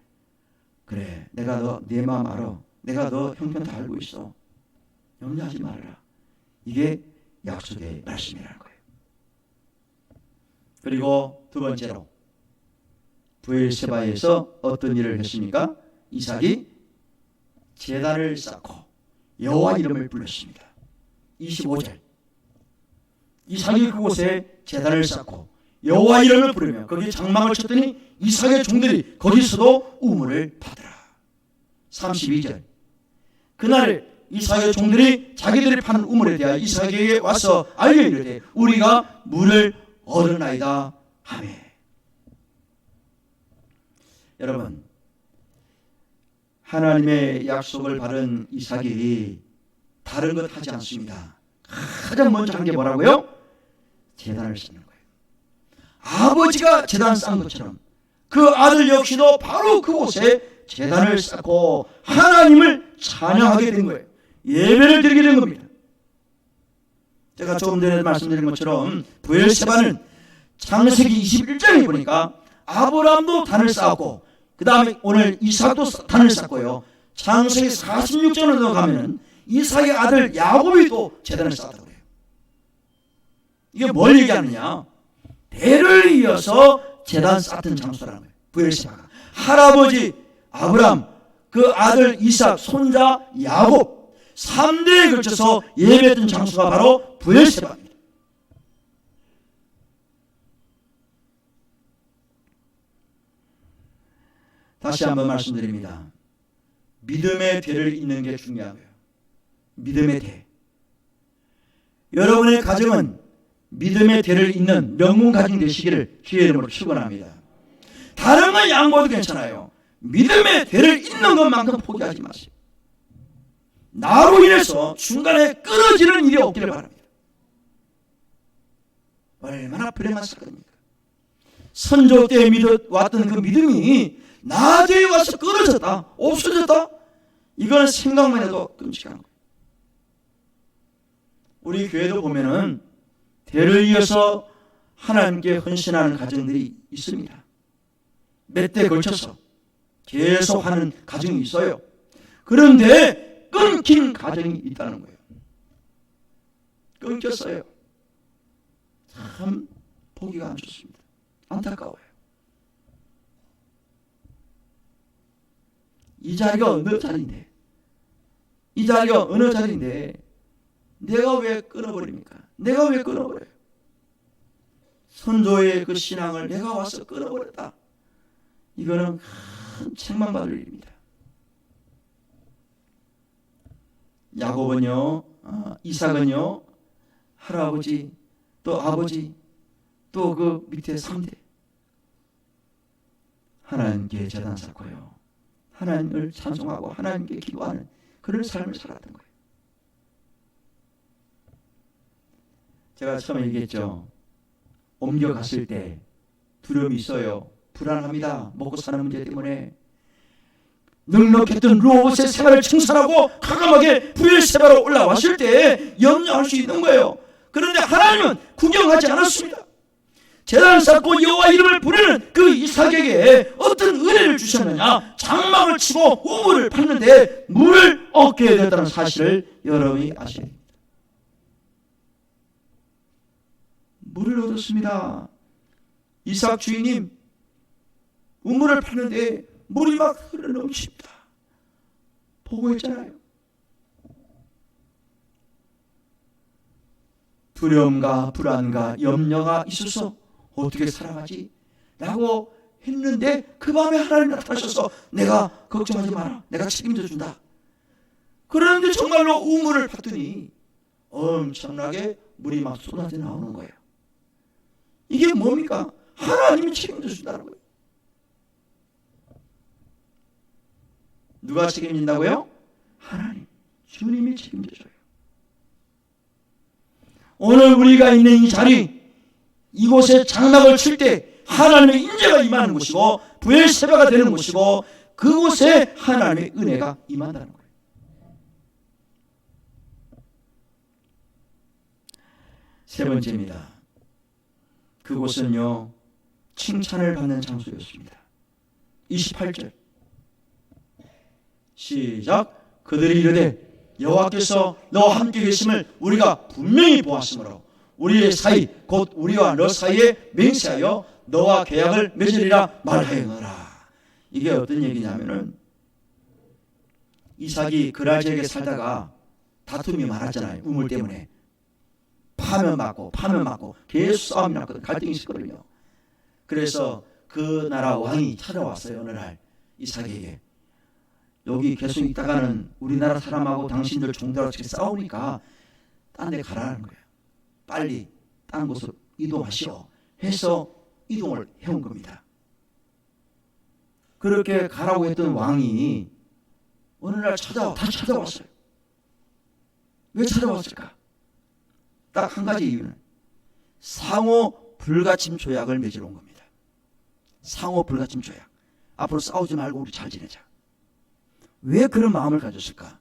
그래, 내가 너 내 마음 알아. 내가 너 형편 다 알고 있어. 염려하지 말아라. 이게 약속의 말씀이라는 거예요. 그리고 두 번째로 브엘세바에서 어떤 일을 했습니까? 이삭이 제단을 쌓고 여호와 이름을 불렀습니다. 25절. 이삭이 그곳에 제단을 쌓고 여호와 이름을 부르며 거기 장막을 쳤더니 이삭의 종들이 거기서도 우물을 파더라. 32절. 그날 이삭의 종들이 자기들이 파는 우물에 대하여 이삭에게 와서 알려 이르되 우리가 물을 얻으나이다 하며. 여러분, 하나님의 약속을 받은 이삭이 다른 것 하지 않습니다. 가장 먼저 한 게 뭐라고요? 제단을 쌓는 거예요. 아버지가 제단 쌓은 것처럼 그 아들 역시도 바로 그곳에 제단을 쌓고 하나님을 찬양하게 된 거예요. 예배를 드리게 된 겁니다. 제가 조금 전에 말씀드린 것처럼 브엘세바는 창세기 21장에 보니까 아브라함도 단을 쌓았고 그 다음에 오늘 이삭도 단을 쌓고요. 창세기 46장으로 넘어가면 이삭의 아들 야곱이 또 제단을 쌓았다고 해요. 이게 뭘 얘기하느냐? 대를 이어서 제단 쌓던 장소라는 거예요. 브엘세바가 할아버지 아브라함, 그 아들 이삭, 손자 야곱 3대에 걸쳐서 예배했던 장소가 바로 브엘세바입니다. 다시 한번 말씀드립니다. 믿음의 대를 잇는 게 중요한 거예요. 믿음의 대. 여러분의 가정은 믿음의 대를 잇는 명문 가정 되시기를 주의 이름으로 축원합니다. 다른 건 양보해도 괜찮아요. 믿음의 대를 잇는 것만큼 포기하지 마세요. 나로 인해서 중간에 끊어지는 일이 없기를 바랍니다. 얼마나 불행한 사건입니까? 선조 때 믿어왔던 그 믿음이 나중에 와서 끊어졌다, 없어졌다? 이거는 생각만 해도 끔찍한 거예요. 우리 교회도 보면은 대를 이어서 하나님께 헌신하는 가정들이 있습니다. 몇 대 걸쳐서 계속 하는 가정이 있어요. 그런데 끊긴 가정이 있다는 거예요. 끊겼어요. 참 보기가 안 좋습니다. 안타까워요. 이 자리가 어느 자리인데, 이 자리가 어느 자리인데 내가 왜 끊어버립니까? 내가 왜 끊어버려요? 선조의 그 신앙을 내가 와서 끊어버렸다. 이거는 큰 책망받을 일입니다. 야곱은요, 이삭은요, 할아버지, 또 아버지, 또 그 밑에 3대 하나님께 제단 쌓고요, 하나님을 찬송하고 하나님께 기도하는 그런 삶을 살았던 거예요. 제가 처음에 얘기했죠. 옮겨갔을 때 두려움이 있어요. 불안합니다. 먹고 사는 문제 때문에. 넉넉했던 루오봇의 생활을 청산하고 과감하게 부엘세바로 올라왔을 때 염려할 수 있는 거예요. 그런데 하나님은 구경하지 않았습니다. 제단을 쌓고 여호와 이름을 부르는 그 이삭에게 어떤 은혜를 주셨느냐? 장막을 치고 우물을 팠는데 물을 얻게 됐다는 사실을 여러분이 아셔야 됩니다. 물을 얻었습니다. 이삭 주인님 우물을 팠는데 물이 막 흘러넘칩니다. 보고 있잖아요. 두려움과 불안과 염려가 있어서 어떻게 살아가지? 라고 했는데 그 밤에 하나님 나타나셔서 내가 걱정하지 마라. 내가 책임져 준다. 그런데 정말로 우물을 팠더니 엄청나게 물이 막 쏟아져 나오는 거예요. 이게 뭡니까? 하나님이 책임져 준다는 거예요. 누가 책임진다고요? 하나님, 주님이 책임져줘요. 오늘 우리가 있는 이 자리, 이곳에 장막을 칠 때 하나님의 인재가 임하는 곳이고 부엘세바가 되는 곳이고 그곳에 하나님의 은혜가 임한다는 거예요. 세 번째입니다. 그곳은요, 칭찬을 받는 장소였습니다. 28절 시작. 그들이 이르되 여호와께서 너와 함께 계심을 우리가 분명히 보았으므로 우리의 사이 곧 우리와 너 사이에 맹세하여 너와 계약을 맺으리라 말하였노라. 이게 어떤 얘기냐면은 이삭이 그랄지에게 살다가 다툼이 많았잖아요. 우물 때문에 파면 맞고 계속 싸움이 났거든요. 갈등이 있었거든요. 그래서 그 나라 왕이 찾아왔어요. 어느 날 이삭에게 여기 계속 있다가는 우리나라 사람하고 당신들 종들하고 싸우니까 딴 데 가라는 거예요. 빨리 딴 곳으로 이동하시오 해서 이동을 해온 겁니다. 그렇게 가라고 했던 왕이 어느 날 다시 찾아왔어요. 왜 찾아왔을까? 딱 한 가지 이유는 상호 불가침 조약을 맺으러 온 겁니다. 상호 불가침 조약. 앞으로 싸우지 말고 우리 잘 지내자. 왜 그런 마음을 가졌을까?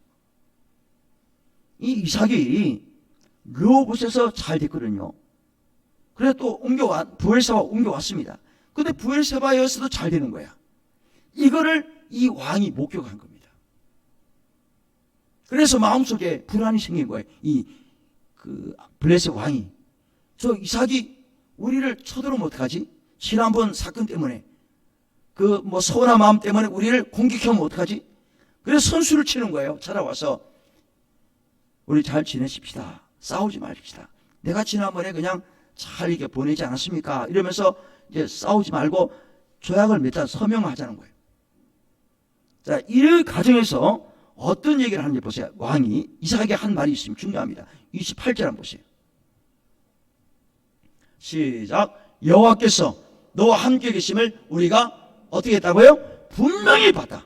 이 이삭이 르호봇에서 잘 됐거든요. 그래 또 부엘세바 옮겨왔습니다. 근데 부엘세바에서도 잘 되는 거야. 이거를 이 왕이 목격한 겁니다. 그래서 마음속에 불안이 생긴 거예요. 그 블레셋 왕이 저 이삭이 우리를 쳐들어오면 어떡하지? 지난번 사건 때문에 그 뭐 서운한 마음 때문에 우리를 공격하면 어떡하지? 그래서 선수를 치는 거예요. 찾아와서 우리 잘 지내십시다. 싸우지 말읍시다. 내가 지난번에 그냥 잘 이렇게 보내지 않았습니까? 이러면서 이제 싸우지 말고 조약을 맺자 서명하자는 거예요. 자, 이 과정에서 어떤 얘기를 하는지 보세요. 왕이 이삭에게 한 말이 있으면 중요합니다. 28절 한번 보세요. 시작. 여호와께서 너와 함께 계심을 우리가 어떻게 했다고요? 분명히 봤다.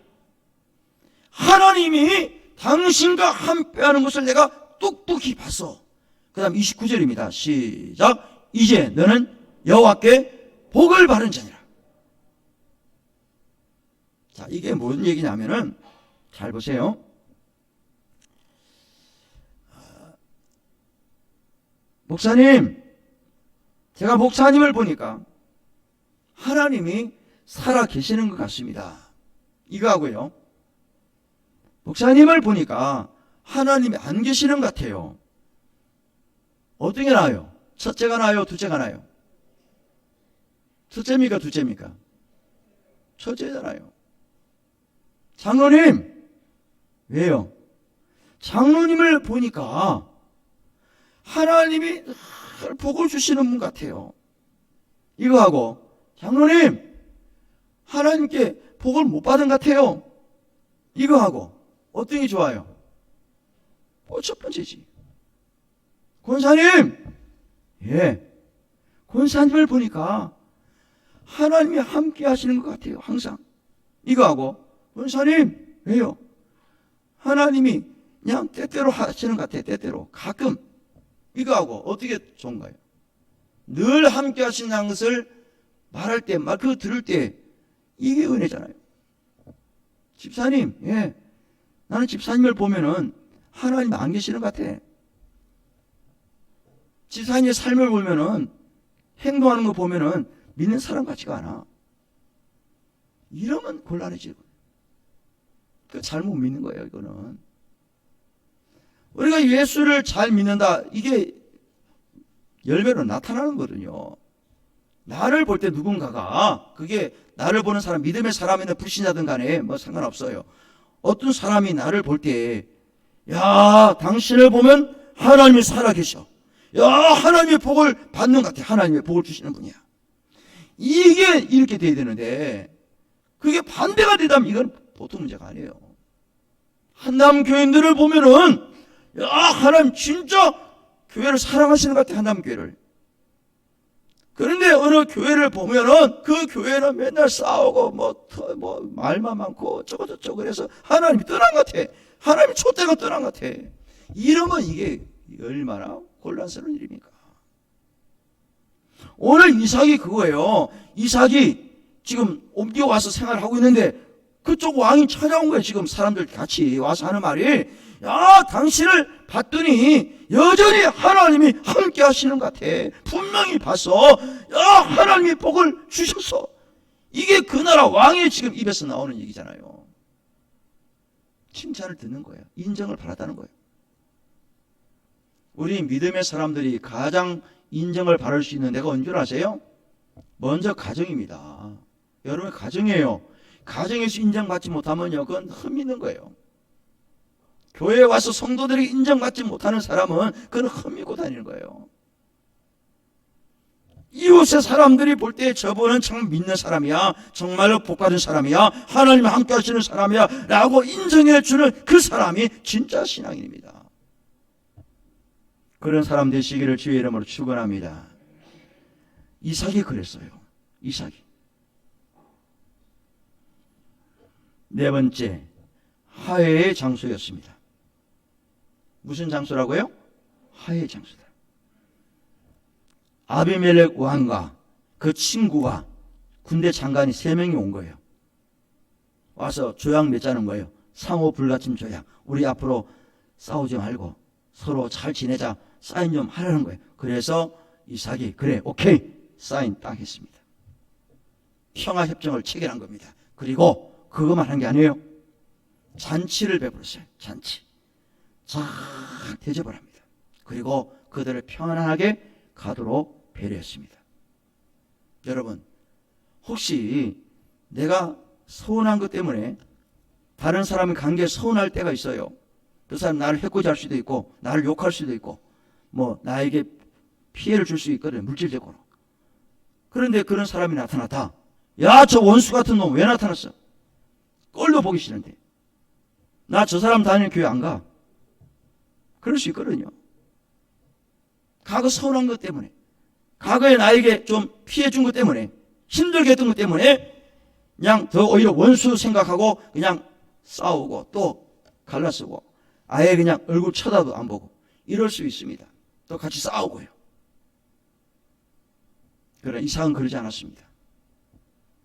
하나님이 당신과 함께하는 것을 내가 똑똑히 봤어. 그 다음 29절입니다. 시작. 이제 너는 여호와께 복을 받은 자니라. 자, 이게 무슨 얘기냐면은 잘 보세요. 목사님, 제가 목사님을 보니까 하나님이 살아 계시는 것 같습니다. 이거 하고요. 목사님을 보니까 하나님이 안 계시는 것 같아요. 어떤 게 나아요? 첫째가 나아요? 둘째가 나아요? 첫째입니까? 둘째입니까? 첫째잖아요. 장로님, 왜요? 장로님을 보니까 하나님이 복을 주시는 분 같아요. 이거 하고, 장로님, 하나님께 복을 못 받은 것 같아요. 이거 하고, 어떤 게 좋아요? 첫 번째지. 권사님, 예, 권사님을 보니까 하나님이 함께 하시는 것 같아요. 항상. 이거 하고, 권사님, 왜요? 하나님이 그냥 때때로 하시는 것 같아요. 때때로. 가끔. 이거 하고, 어떻게 좋은가요? 늘 함께 하시는 것을 말할 때, 그거 들을 때, 이게 은혜잖아요. 집사님, 예. 나는 집사님을 보면은 하나님 안 계시는 것 같아. 집사님의 삶을 보면은, 행동하는 거 보면은 믿는 사람 같지가 않아. 이러면 곤란해지고. 그 잘못 믿는 거예요, 이거는. 우리가 예수를 잘 믿는다, 이게 열매로 나타나는 거거든요. 나를 볼 때 누군가가, 그게 나를 보는 사람, 믿음의 사람이든 불신자든 간에 뭐 상관없어요. 어떤 사람이 나를 볼 때, 야, 당신을 보면 하나님이 살아계셔. 야, 하나님의 복을 받는 것 같아. 하나님의 복을 주시는 분이야. 이게 이렇게 돼야 되는데, 그게 반대가 되다면 이건 보통 문제가 아니에요. 한남 교인들을 보면은, 야, 하나님 진짜 교회를 사랑하시는 것 같아. 한남 교회를. 그런데 어느 교회를 보면은 그 교회는 맨날 싸우고 뭐 말만 많고 저거 그래서 하나님이 떠난 것 같아. 하나님이 촛대가 떠난 것 같아. 이러면 이게 얼마나 곤란스러운 일입니까? 오늘 이삭이 그거예요. 이삭이 지금 옮겨와서 생활을 하고 있는데 그쪽 왕이 찾아온 거예요. 지금 사람들 같이 와서 하는 말이, 야, 당신을 봤더니 여전히 하나님이 함께 하시는 것 같아. 분명히 봤어. 야, 하나님이 복을 주셨어. 이게 그 나라 왕의 지금 입에서 나오는 얘기잖아요. 칭찬을 듣는 거예요. 인정을 받았다는 거예요. 우리 믿음의 사람들이 가장 인정을 받을 수 있는 데가 언제 줄 아세요? 먼저 가정입니다. 여러분, 가정이에요. 가정에서 인정받지 못하면요, 그건 흠 있는 거예요. 교회에 와서 성도들이 인정받지 못하는 사람은 그건 흠이고 다니는 거예요. 이웃의 사람들이 볼 때 저분은 참 믿는 사람이야, 정말로 복받은 사람이야, 하나님과 함께 하시는 사람이야 라고 인정해 주는 그 사람이 진짜 신앙인입니다. 그런 사람 되시기를 주의 이름으로 축원합니다. 이삭이 그랬어요. 이삭이. 네 번째, 화해의 장소였습니다. 무슨 장소라고요? 화해의 장소다. 아비멜렉 왕과 그 친구와 군대 장관이 3명이 온 거예요. 와서 조약 맺자는 거예요. 상호 불가침 조약. 우리 앞으로 싸우지 말고 서로 잘 지내자. 사인 좀 하라는 거예요. 그래서 이삭이 그래, 오케이, 사인 딱 했습니다. 평화협정을 체결한 겁니다. 그리고 그것만 한 게 아니에요. 잔치를 베풀었어요. 잔치. 쫙 대접을 합니다. 그리고 그들을 편안하게 가도록 배려했습니다. 여러분, 혹시 내가 서운한 것 때문에 다른 사람의 관계에 서운할 때가 있어요. 그 사람 나를 해코지 할 수도 있고 나를 욕할 수도 있고 뭐 나에게 피해를 줄 수 있거든요. 물질적으로. 그런데 그런 사람이 나타났다. 야, 저 원수 같은 놈 왜 나타났어? 꼴도 보기 싫은데 나 저 사람 다니는 교회 안 가. 그럴 수 있거든요. 과거 서운한 것 때문에, 과거에 나에게 좀 피해 준 것 때문에, 힘들게 했던 것 때문에 그냥 더 오히려 원수 생각하고 그냥 싸우고 또 갈라쓰고 아예 그냥 얼굴 쳐다도 안 보고 이럴 수 있습니다. 또 같이 싸우고요. 그러나 이삭은 그러지 않았습니다.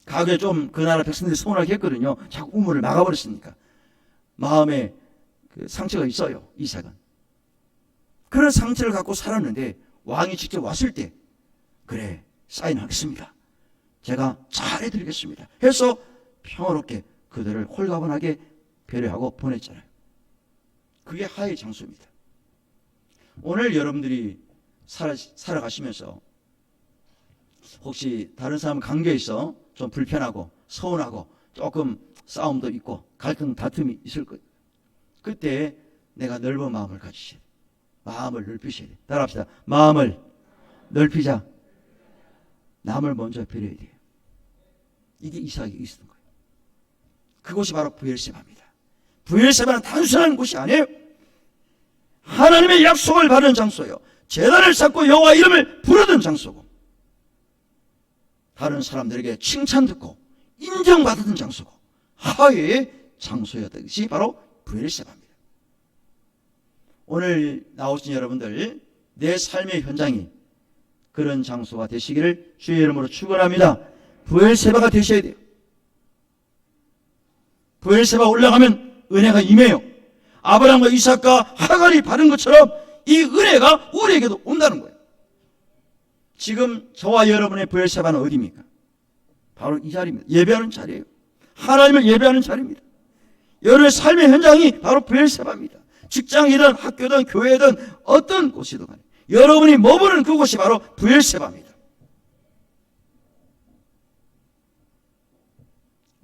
과거에 좀 그 나라 백성들이 서운하게 했거든요. 자꾸 우물을 막아버렸으니까 마음에 그 상처가 있어요. 이삭은 그런 상처를 갖고 살았는데 왕이 직접 왔을 때 그래 사인하겠습니다. 제가 잘해드리겠습니다 해서 평화롭게 그들을 홀가분하게 배려하고 보냈잖아요. 그게 하의 장소입니다. 오늘 여러분들이 살아가시면서 혹시 다른 사람 관계에 있어 좀 불편하고 서운하고 조금 싸움도 있고 갈등 다툼이 있을 거예요. 그때 내가 넓은 마음을 가지셔야 돼요. 마음을 넓히셔야 돼요. 따라합시다. 마음을 넓히자. 남을 먼저 배려해야 돼요. 이게 이삭이 있었던 거예요. 그곳이 바로 브엘세바입니다. 브엘세바는 단순한 곳이 아니에요. 하나님의 약속을 받은 장소예요. 제단을 쌓고 여호와 이름을 부르던 장소고 다른 사람들에게 칭찬 듣고 인정받았던 장소고 하회의 장소였던 것이 바로 브엘세바입니다. 오늘 나오신 여러분들 내 삶의 현장이 그런 장소가 되시기를 주의 이름으로 축원합니다. 브엘세바가 되셔야 돼요. 브엘세바 올라가면 은혜가 임해요. 아브라함과 이삭과 하갈이 받은 것처럼 이 은혜가 우리에게도 온다는 거예요. 지금 저와 여러분의 브엘세바는 어디입니까? 바로 이 자리입니다. 예배하는 자리예요. 하나님을 예배하는 자리입니다. 여러분의 삶의 현장이 바로 브엘세바입니다. 직장이든 학교든 교회든 어떤 곳이든 간에 여러분이 머무르는 그곳이 바로 브엘세바입니다.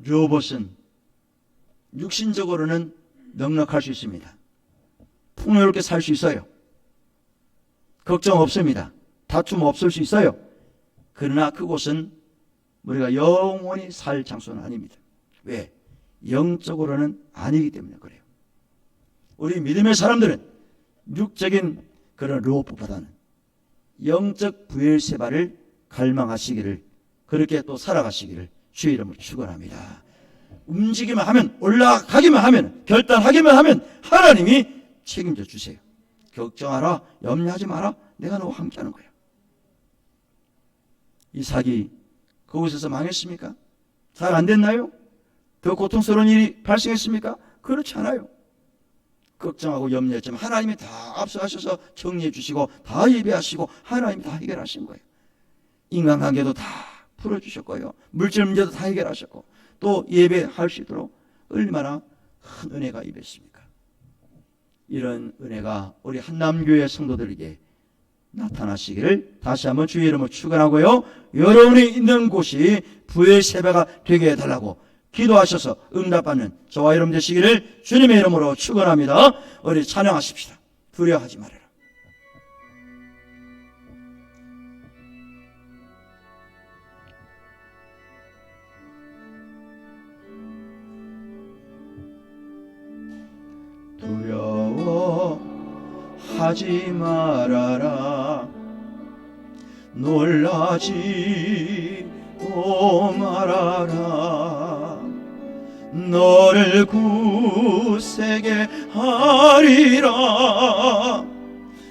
르호봇은 육신적으로는 넉넉할 수 있습니다. 풍요롭게 살 수 있어요. 걱정 없습니다. 다툼 없을 수 있어요. 그러나 그곳은 우리가 영원히 살 장소는 아닙니다. 왜? 영적으로는 아니기 때문에 그래요. 우리 믿음의 사람들은 육적인 그런 르호봇보다는 영적 브엘세바를 갈망하시기를 그렇게 또 살아가시기를 주의 이름으로 축원합니다. 움직이면 하면 올라가기만 하면 결단하기만 하면 하나님이 책임져 주세요. 걱정하라 염려하지 마라 내가 너와 함께하는 거야. 이삭이 그곳에서 망했습니까? 잘 안 됐나요? 더 고통스러운 일이 발생했습니까? 그렇지 않아요. 걱정하고 염려했지만 하나님이 다 앞서가셔서 정리해 주시고 다 예배하시고 하나님이 다 해결하신 거예요. 인간관계도 다 풀어주셨고요. 물질 문제도 다 해결하셨고 또 예배할 수 있도록 얼마나 큰 은혜가 임했습니까? 이런 은혜가 우리 한남교회 성도들에게 나타나시기를 다시 한번 주의 이름으로 축원하고요. 여러분이 있는 곳이 브엘세바가 되게 해달라고 기도하셔서 응답받는 저와 여러분 되시기를 주님의 이름으로 축원합니다. 우리 찬양하십시다. 두려워하지 말아라. 두려워하지 말아라. 놀라지도 말아라. 너를 굳세게 하리라.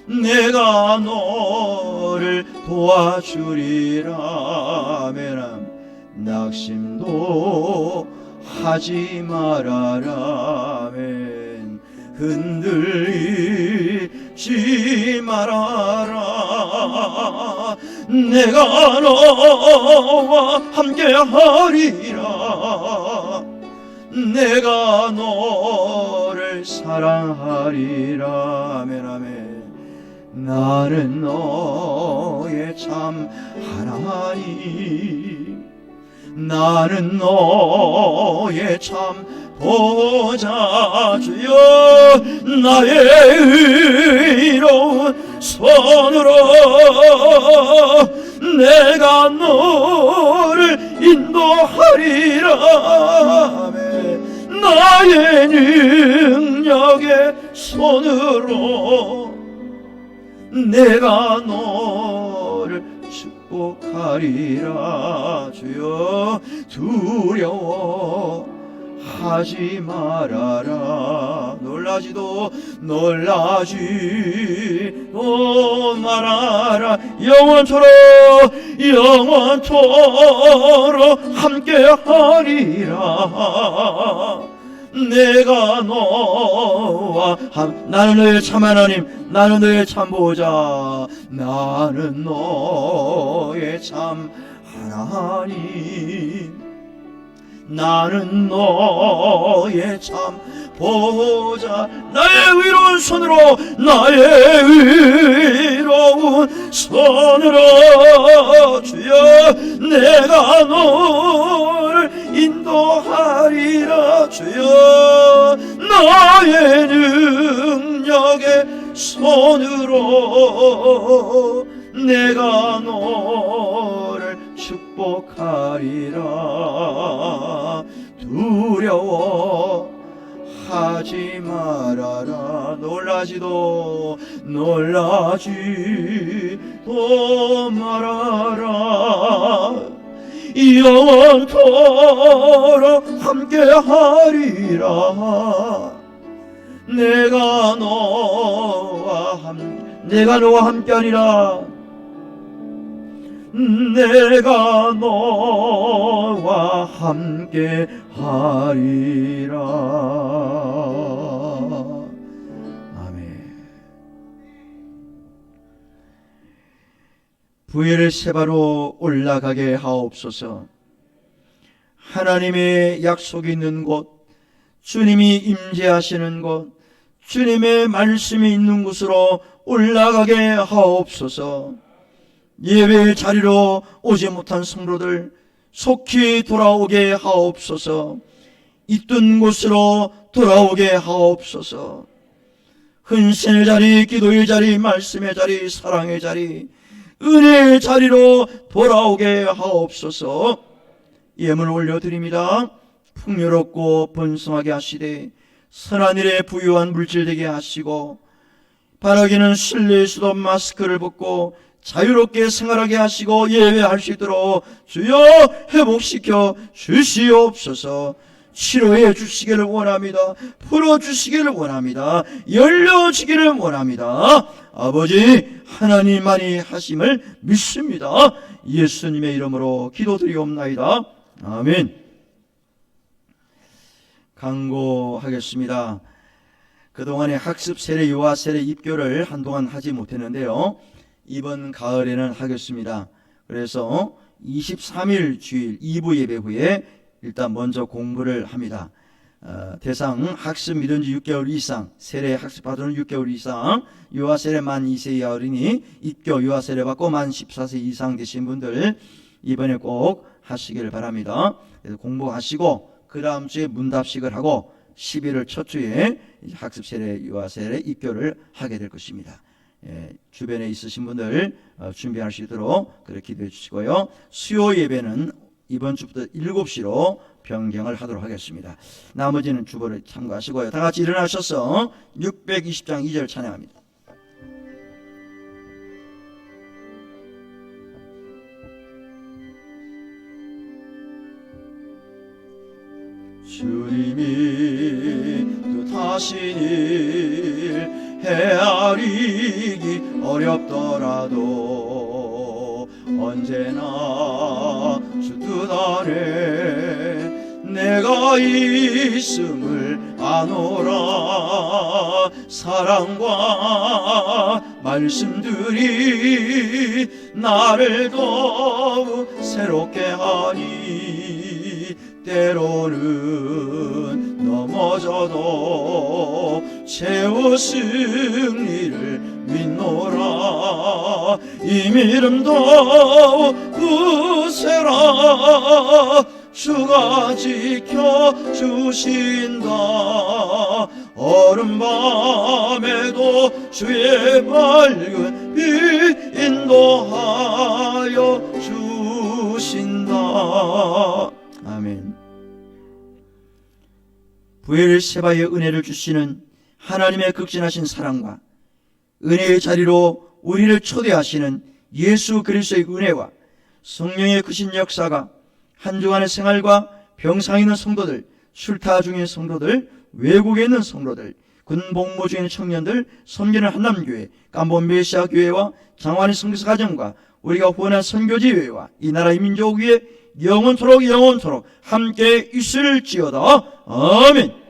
내가 너를 도와주리라. 아멘. 낙심도 하지 말아라. 아멘. 흔들리지 말아라. 내가 너와 함께하리라. 내가 너를 사랑하리라. 아멘. 아멘. 나는 너의 참 하나님. 나는 너의 참 보좌. 주여 나의 의로운 손으로 내가 너를 인도하리라. 나의 능력의 손으로 내가 너를 축복하리라. 주여 두려워하지 말아라. 놀라지도 말아라. 영원토록 함께하리라. 내가 너와 나는 너의 참 하나님, 나는 너의 참 보호자, 나는 너의 참 하나님, 나는 너의 참 보호자. 나의 의로운 손으로, 나의 의로운 손으로 주여 내가 너를 인도하리라. 주여 나의 능력의 손으로 내가 너를 축복하리라. 두려워하지 말아라. 놀라지도 말아라. 영원토록 함께하리라. 내가 너와 함께하리라. 내가 너와 함께하리라. 아멘. 부엘세바로 올라가게 하옵소서. 하나님의 약속이 있는 곳, 주님이 임재하시는 곳, 주님의 말씀이 있는 곳으로 올라가게 하옵소서. 예배의 자리로 오지 못한 성도들 속히 돌아오게 하옵소서. 있던 곳으로 돌아오게 하옵소서. 헌신의 자리, 기도의 자리, 말씀의 자리, 사랑의 자리, 은혜의 자리로 돌아오게 하옵소서. 예물 올려드립니다. 풍요롭고 번성하게 하시되 선한 일에 부유한 물질 되게 하시고 바라기는 실내에서도 마스크를 벗고 자유롭게 생활하게 하시고 예배할 수 있도록 주여 회복시켜 주시옵소서. 치료해 주시기를 원합니다. 풀어주시기를 원합니다. 열려주기를 원합니다. 아버지 하나님만이 하심을 믿습니다. 예수님의 이름으로 기도드리옵나이다. 아멘. 강고하겠습니다. 그동안에 학습 세례, 유아 세례 입교를 한동안 하지 못했는데요, 이번 가을에는 하겠습니다. 그래서 23일 주일 2부 예배 후에 일단 먼저 공부를 합니다. 대상 학습 미룬 지 6개월 이상, 세례 학습 받은 6개월 이상, 유아 세례 만 2세 이하 어린이 입교 유아 세례 받고 만 14세 이상 되신 분들 이번에 꼭 하시기를 바랍니다. 그래서 공부하시고 그 다음 주에 문답식을 하고 11월 첫 주에 학습 세례, 유아 세례 입교를 하게 될 것입니다. 주변에 있으신 분들 준비할 수 있도록 그렇게 기도해 주시고요. 수요 예배는 이번 주부터 7시로 변경을 하도록 하겠습니다. 나머지는 주보를 참고하시고요. 다 같이 일어나셔서 620장 2절 찬양합니다. 주님이 뜻하신 일 헤아리기 어렵더라도 언제나 주 뜻 안에 내가 있음을 아노라. 사랑과 말씀들이 나를 더욱 새롭게 하니 때로는 넘어져도 최후 승리를 믿노라. 이 믿음도 굳세라. 주가 지켜주신다. 어른밤에도 주의 밝은 빛 인도하여 주신다. 아멘. 부엘세바의 은혜를 주시는 하나님의 극진하신 사랑과 은혜의 자리로 우리를 초대하시는 예수 그리스도의 은혜와 성령의 크신 역사가 한 주간의 생활과 병상에 있는 성도들, 술타 중인 성도들, 외국에 있는 성도들, 군복무 중인 청년들, 섬기는 한남교회, 깜본 메시아 교회와 장환의 성교사 가정과 우리가 후원한 선교지회와 이 나라의 민족 위에 영원토록 함께 있을지어다. 아멘.